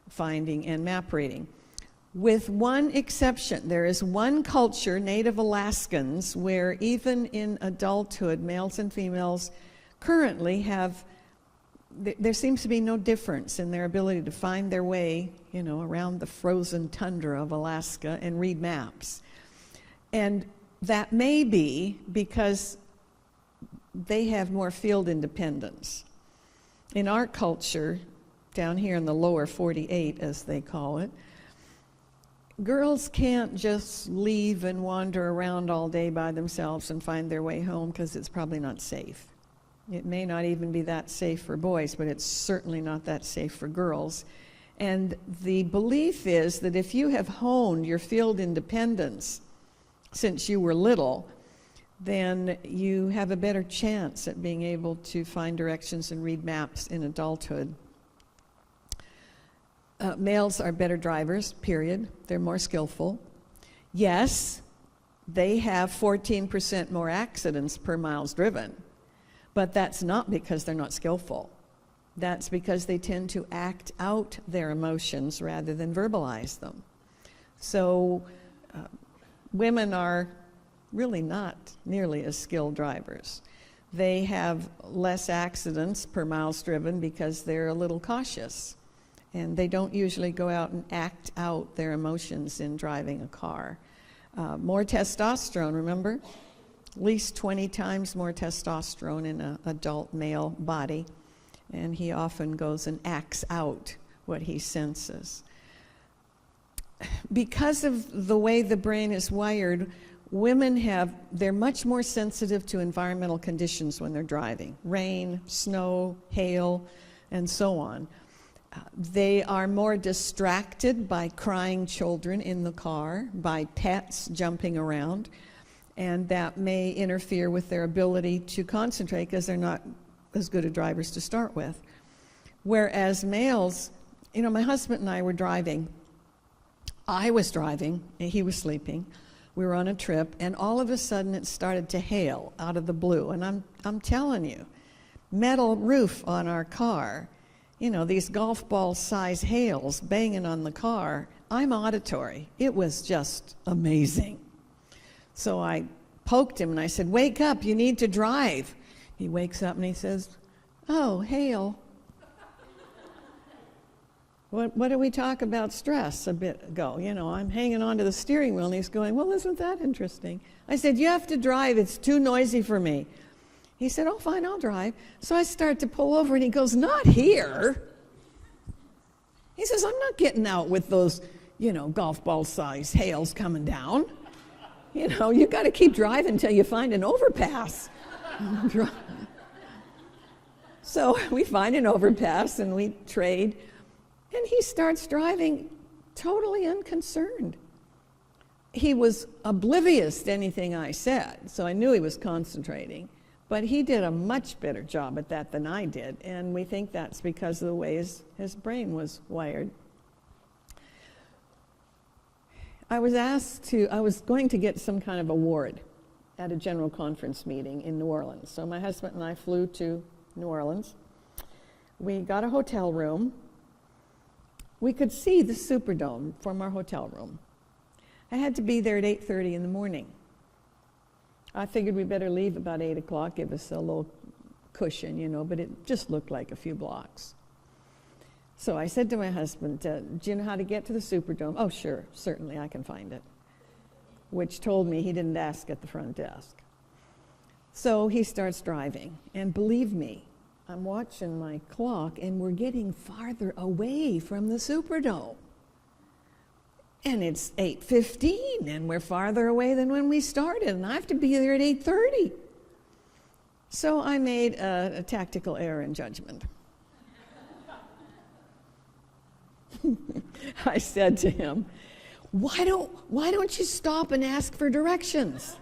finding and map reading. With one exception, there is one culture, Native Alaskans, where even in adulthood, males and females currently have, there seems to be no difference in their ability to find their way, around the frozen tundra of Alaska and read maps. And that may be because they have more field independence. In our culture, down here in the lower 48, as they call it, girls can't just leave and wander around all day by themselves and find their way home because it's probably not safe. It may not even be that safe for boys, but it's certainly not that safe for girls. And the belief is that if you have honed your field independence since you were little, then you have a better chance at being able to find directions and read maps in adulthood. Males are better drivers, period. They're more skillful. Yes, they have 14% more accidents per miles driven, but that's not because they're not skillful. That's because they tend to act out their emotions rather than verbalize them. So women are really not nearly as skilled drivers. They have less accidents per miles driven because they're a little cautious. And they don't usually go out and act out their emotions in driving a car. More testosterone, remember? At least 20 times more testosterone in an adult male body. And he often goes and acts out what he senses. Because of the way the brain is wired, they're much more sensitive to environmental conditions when they're driving. Rain, snow, hail, and so on. They are more distracted by crying children in the car, by pets jumping around, and that may interfere with their ability to concentrate because they're not as good at drivers to start with. Whereas males, my husband and I were driving. I was driving, and he was sleeping. We were on a trip, and all of a sudden it started to hail out of the blue. And I'm telling you, metal roof on our car, these golf ball size hails banging on the car. I'm auditory. It was just amazing. So I poked him and I said, "Wake up, you need to drive." He wakes up and he says, Oh, hail. What did we talk about stress a bit ago? You know, I'm hanging on to the steering wheel, and he's going, well, isn't that interesting? I said, you have to drive. It's too noisy for me. He said, oh, fine, I'll drive. So I start to pull over, and he goes, not here. He says, I'm not getting out with those, you know, golf ball size hails coming down. You know, you got to keep driving until you find an overpass. So we find an overpass, and we trade. And he starts driving totally unconcerned. He was oblivious to anything I said, so I knew he was concentrating. But he did a much better job at that than I did, and we think that's because of the way his brain was wired. I was going to get some kind of award at a general conference meeting in New Orleans. So my husband and I flew to New Orleans. We got a hotel room. We could see the Superdome from our hotel room. I had to be there at 8:30 in the morning. I figured we better leave about 8 o'clock, give us a little cushion, you know, but it just looked like a few blocks. So I said to my husband, do you know how to get to the Superdome? Oh, sure, certainly, I can find it. Which told me he didn't ask at the front desk. So he starts driving, and believe me, I'm watching my clock, and we're getting farther away from the Superdome. And it's 8:15, and we're farther away than when we started, and I have to be there at 8:30. So I made a tactical error in judgment. I said to him, why don't you stop and ask for directions?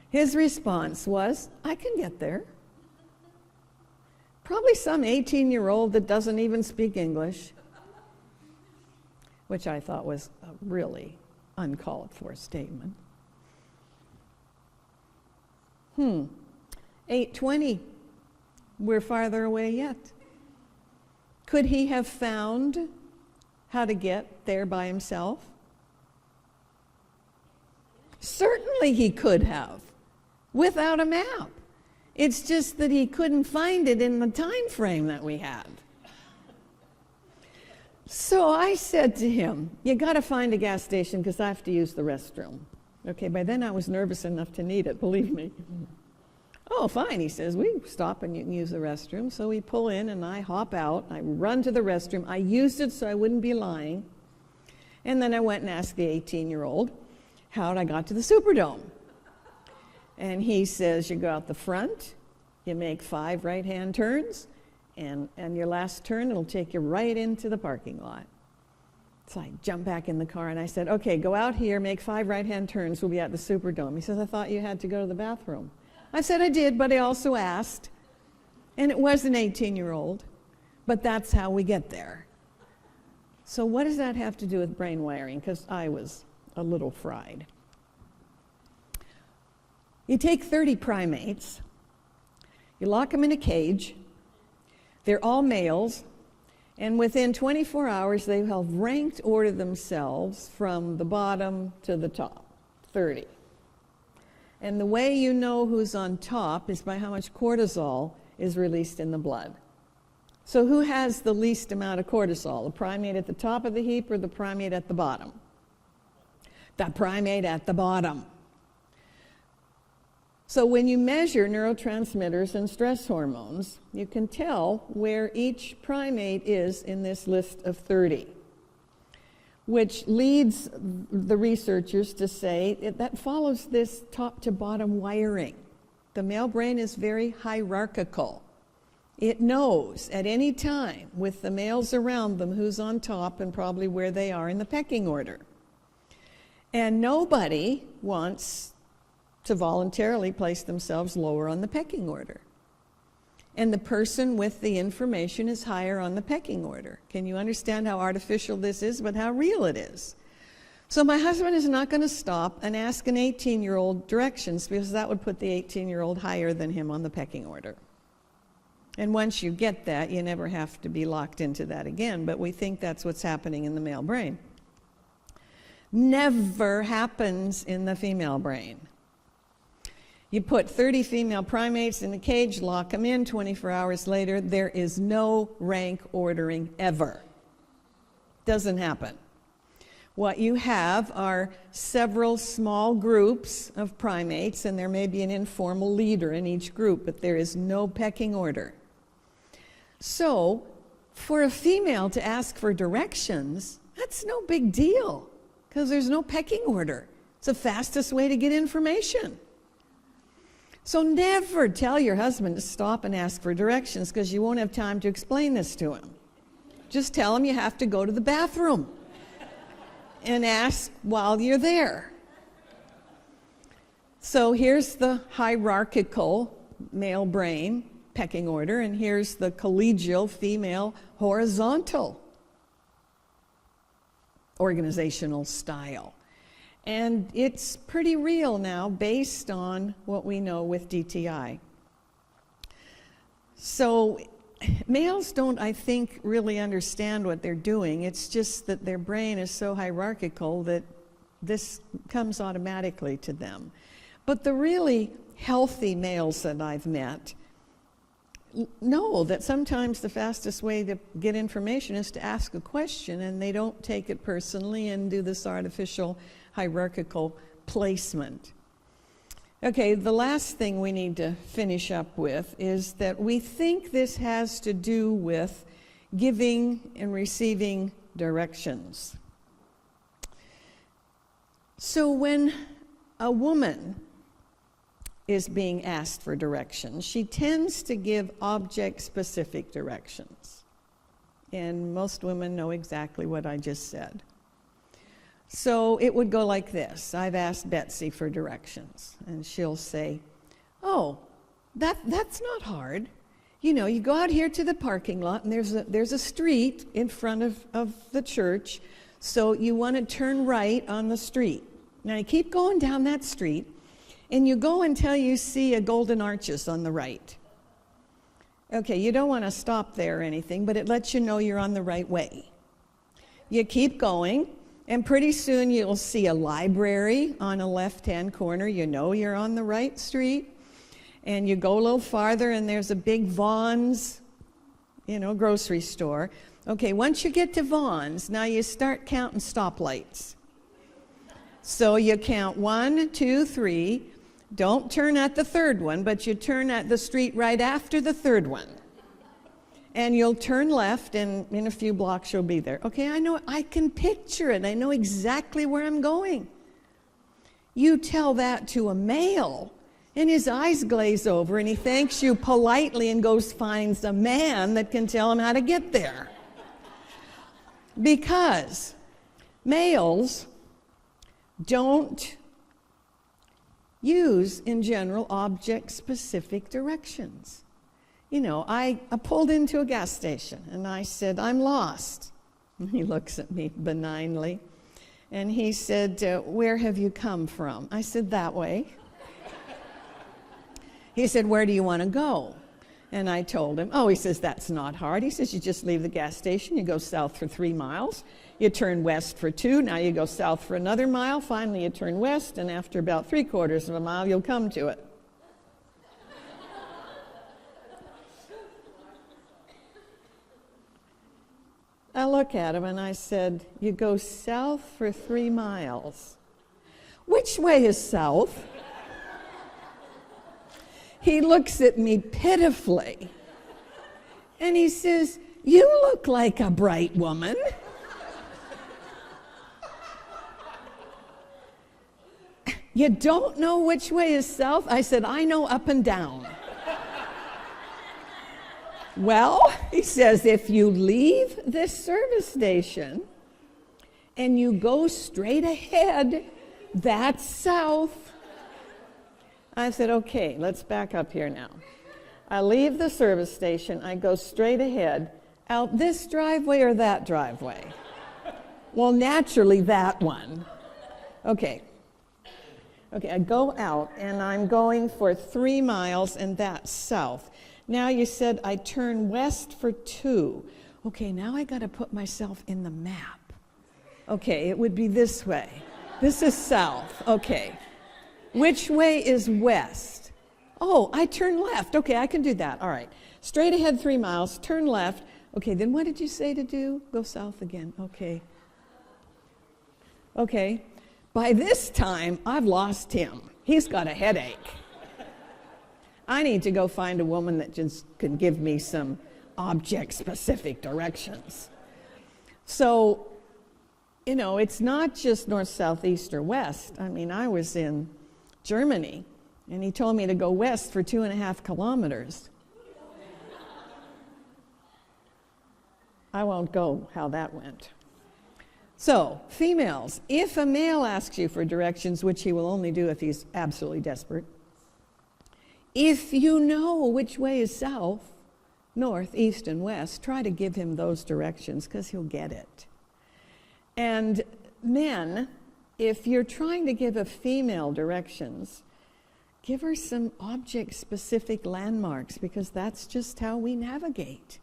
His response was, I can get there. Probably some 18-year-old that doesn't even speak English, which I thought was a really uncalled for statement. 8:20, we're farther away yet. Could he have found how to get there by himself? Certainly he could have, without a map. It's just that he couldn't find it in the time frame that we had. So I said to him, you got to find a gas station because I have to use the restroom. Okay, by then I was nervous enough to need it, believe me. Oh, fine, he says, we stop and you can use the restroom. So we pull in and I hop out, I run to the restroom. I used it so I wouldn't be lying. And then I went and asked the 18-year-old how I got to the Superdome. And he says, you go out the front, you make 5 right-hand turns, and your last turn, it'll take you right into the parking lot. So I jumped back in the car and I said, okay, go out here, make 5 right-hand turns, we'll be at the Superdome. He says, I thought you had to go to the bathroom. I said I did, but I also asked. And it was an 18-year-old, but that's how we get there. So what does that have to do with brain wiring? Because I was a little fried. You take 30 primates, you lock them in a cage, they're all males, and within 24 hours they have ranked order themselves from the bottom to the top, 30. And the way you know who's on top is by how much cortisol is released in the blood. So who has the least amount of cortisol, the primate at the top of the heap or the primate at the bottom? The primate at the bottom. So when you measure neurotransmitters and stress hormones, you can tell where each primate is in this list of 30, which leads the researchers to say that follows this top to bottom wiring. The male brain is very hierarchical. It knows at any time with the males around them who's on top and probably where they are in the pecking order. And nobody wants to voluntarily place themselves lower on the pecking order. And the person with the information is higher on the pecking order. Can you understand how artificial this is, but how real it is? So my husband is not going to stop and ask an 18-year-old directions because that would put the 18-year-old higher than him on the pecking order. And once you get that, you never have to be locked into that again, but we think that's what's happening in the male brain. Never happens in the female brain. You put 30 female primates in a cage, lock them in, 24 hours later, there is no rank ordering ever. Doesn't happen. What you have are several small groups of primates, and there may be an informal leader in each group, but there is no pecking order. So, for a female to ask for directions, that's no big deal, because there's no pecking order. It's the fastest way to get information. So never tell your husband to stop and ask for directions, because you won't have time to explain this to him. Just tell him you have to go to the bathroom and ask while you're there. So here's the hierarchical male brain pecking order, and here's the collegial female horizontal organizational style. And it's pretty real now based on what we know with DTI. So males don't, I think, really understand what they're doing. It's just that their brain is so hierarchical that this comes automatically to them. But the really healthy males that I've met know that sometimes the fastest way to get information is to ask a question, and they don't take it personally and do this artificial hierarchical placement. Okay, the last thing we need to finish up with is that we think this has to do with giving and receiving directions. So when a woman is being asked for directions, she tends to give object-specific directions. And most women know exactly what I just said. So it would go like this. I've asked Betsy for directions, and she'll say, oh, that's not hard. You know, you go out here to the parking lot, and there's a street in front of the church, so you want to turn right on the street. Now you keep going down that street, and you go until you see a golden arches on the right. Okay, you don't want to stop there or anything, but it lets you know you're on the right way. You keep going, and pretty soon you'll see a library on a left-hand corner. You know you're on the right street. And you go a little farther, and there's a big Vaughn's, grocery store. Okay, once you get to Vaughn's, now you start counting stoplights. So you count 1, 2, 3. Don't turn at the third one, but you turn at the street right after the third one. And you'll turn left, and in a few blocks you'll be there. Okay, I know, I can picture it. I know exactly where I'm going. You tell that to a male, and his eyes glaze over, and he thanks you politely and goes finds a man that can tell him how to get there. Because males don't use, in general, object-specific directions. I pulled into a gas station, and I said, I'm lost. And he looks at me benignly, and he said, where have you come from? I said, that way. He said, where do you want to go? And I told him, he says, that's not hard. He says, you just leave the gas station, you go south for 3 miles, you turn west for 2, now you go south for another mile, finally you turn west, and after about 3/4 of a mile, you'll come to it. I look at him and I said, you go south for 3 miles. Which way is south? He looks at me pitifully and he says, you look like a bright woman. You don't know which way is south? I said, I know up and down. Well, he says, if you leave this service station and you go straight ahead, that's south. I said, okay, let's back up here now. I leave the service station, I go straight ahead, out this driveway or that driveway? Well, naturally, that one. Okay, I go out and I'm going for 3 miles, and that's south. Now you said I turn west for 2. Okay, now I got to put myself in the map. Okay, it would be this way. This is south. Okay. Which way is west? Oh, I turn left. Okay, I can do that. All right. Straight ahead 3 miles, turn left. Okay, then what did you say to do? Go south again. Okay. Okay. By this time, I've lost him. He's got a headache. I need to go find a woman that just can give me some object-specific directions. So, you know, it's not just north, south, east, or west. I mean, I was in Germany, and he told me to go west for 2.5 kilometers. I won't go how that went. So, females, if a male asks you for directions, which he will only do if he's absolutely desperate, if you know which way is south, north, east, and west, try to give him those directions because he'll get it. And men, if you're trying to give a female directions, give her some object-specific landmarks because that's just how we navigate.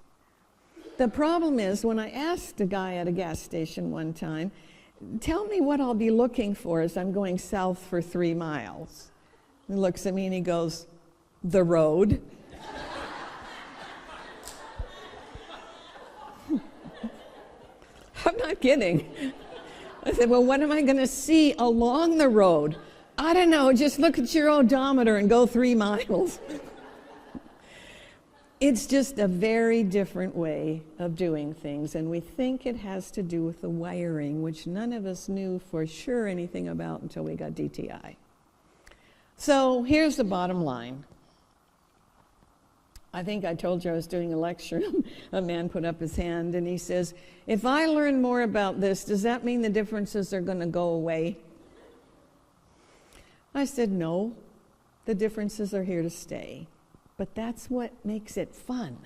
The problem is, when I asked a guy at a gas station one time, tell me what I'll be looking for as I'm going south for 3 miles. He looks at me and he goes, the road. I'm not kidding. I said, well, what am I going to see along the road? I don't know, just look at your odometer and go 3 miles. It's just a very different way of doing things, and we think it has to do with the wiring, which none of us knew for sure anything about until we got DTI. So here's the bottom line. I think I told you I was doing a lecture. A man put up his hand and he says, if I learn more about this, does that mean the differences are going to go away? I said, no, the differences are here to stay. But that's what makes it fun.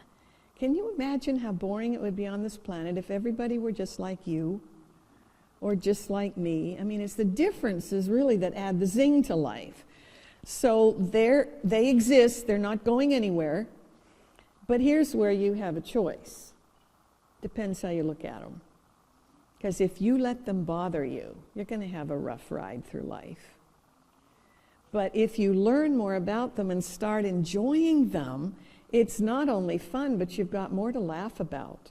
Can you imagine how boring it would be on this planet if everybody were just like you or just like me? I mean, it's the differences really that add the zing to life. So they exist, they're not going anywhere. But here's where you have a choice. Depends how you look at them. Because if you let them bother you, you're going to have a rough ride through life. But if you learn more about them and start enjoying them, it's not only fun, but you've got more to laugh about.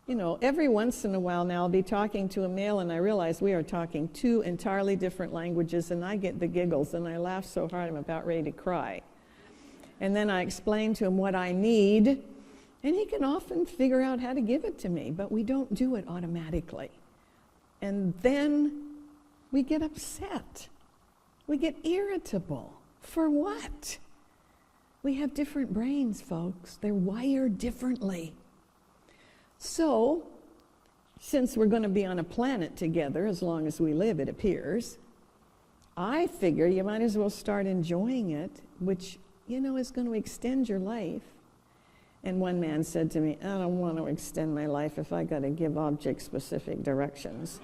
You know, every once in a while now I'll be talking to a male and I realize we are talking 2 entirely different languages and I get the giggles and I laugh so hard I'm about ready to cry. And then I explain to him what I need, and he can often figure out how to give it to me, but we don't do it automatically. And then we get upset. We get irritable. For what? We have different brains, folks. They're wired differently. So, since we're going to be on a planet together as long as we live, it appears, I figure you might as well start enjoying it, which, you know, is going to extend your life. And one man said to me, I don't want to extend my life if I got to give object-specific directions.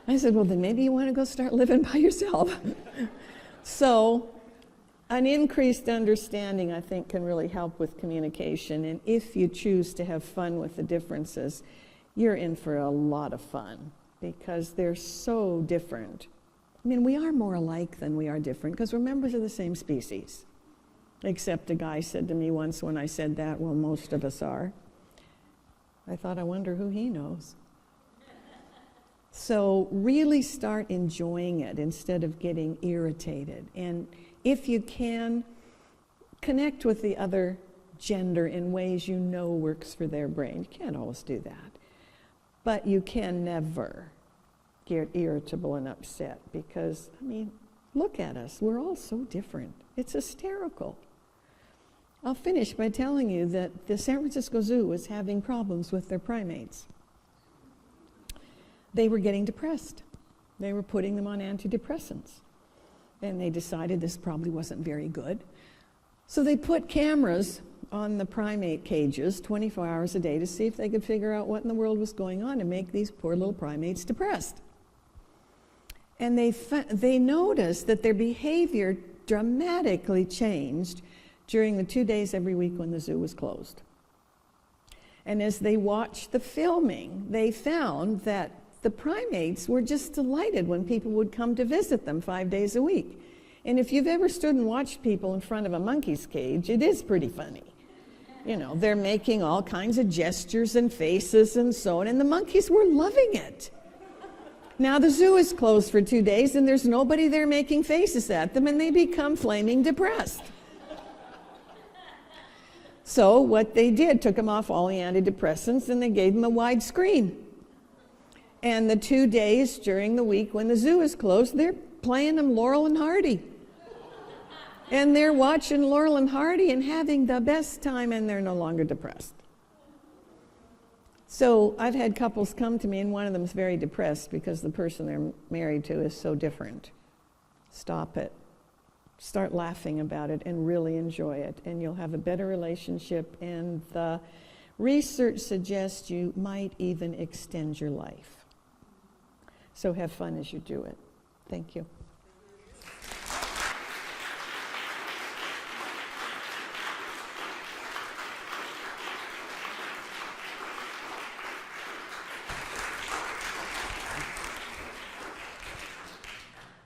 I said, well, then maybe you want to go start living by yourself. So an increased understanding, I think, can really help with communication. And if you choose to have fun with the differences, you're in for a lot of fun because they're so different. I mean, we are more alike than we are different because we're members of the same species. Except a guy said to me once when I said that, well, most of us are. I thought, I wonder who he knows. So really start enjoying it instead of getting irritated. And if you can, connect with the other gender in ways you know works for their brain. You can't always do that. But you can never get irritable and upset because, I mean, look at us. We're all so different. It's hysterical. I'll finish by telling you that the San Francisco Zoo was having problems with their primates. They were getting depressed. They were putting them on antidepressants. And they decided this probably wasn't very good. So they put cameras on the primate cages 24 hours a day to see if they could figure out what in the world was going on to make these poor little primates depressed. And they noticed that their behavior dramatically changed during the 2 days every week when the zoo was closed. And as they watched the filming, they found that the primates were just delighted when people would come to visit them 5 days a week. And if you've ever stood and watched people in front of a monkey's cage, it is pretty funny. You know, they're making all kinds of gestures and faces and so on, and the monkeys were loving it. Now the zoo is closed for 2 days, and there's nobody there making faces at them, and they become flaming depressed. So what they did, took them off all the antidepressants, and they gave them a wide screen. And the 2 days during the week when the zoo is closed, they're playing them Laurel and Hardy. And they're watching Laurel and Hardy and having the best time, and they're no longer depressed. So I've had couples come to me, and one of them is very depressed because the person they're married to is so different. Stop it. Start laughing about it and really enjoy it, and you'll have a better relationship, and the research suggests you might even extend your life. So have fun as you do it. Thank you.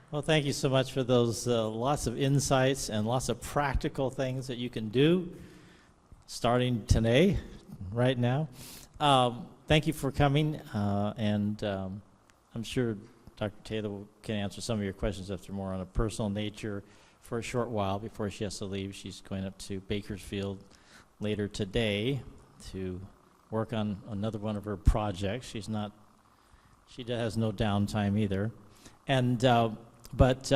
Well, thank you so much for those lots of insights and lots of practical things that you can do starting today, right now. Thank you for coming, and I'm sure Dr. Taylor can answer some of your questions if they're more on a personal nature for a short while before she has to leave. She's going up to Bakersfield later today to work on another one of her projects. She has no downtime either. And but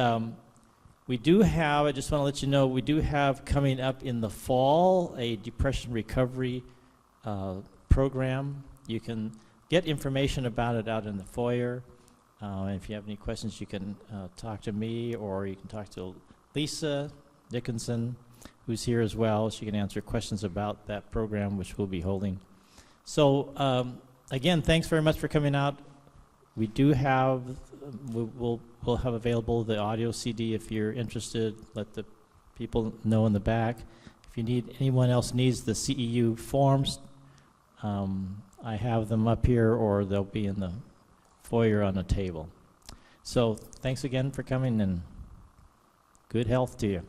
we do have, I just want to let you know, we do have coming up in the fall a depression recovery program. You can get information about it out in the foyer. And if you have any questions, you can talk to me, or you can talk to Lisa Dickinson, who's here as well. She can answer questions about that program, which we'll be holding. So again, thanks very much for coming out. We do have, we'll have available the audio CD if you're interested. Let the people know in the back. If you need, anyone else needs the CEU forms, I have them up here, or they'll be in the foyer on a table. So thanks again for coming, and good health to you.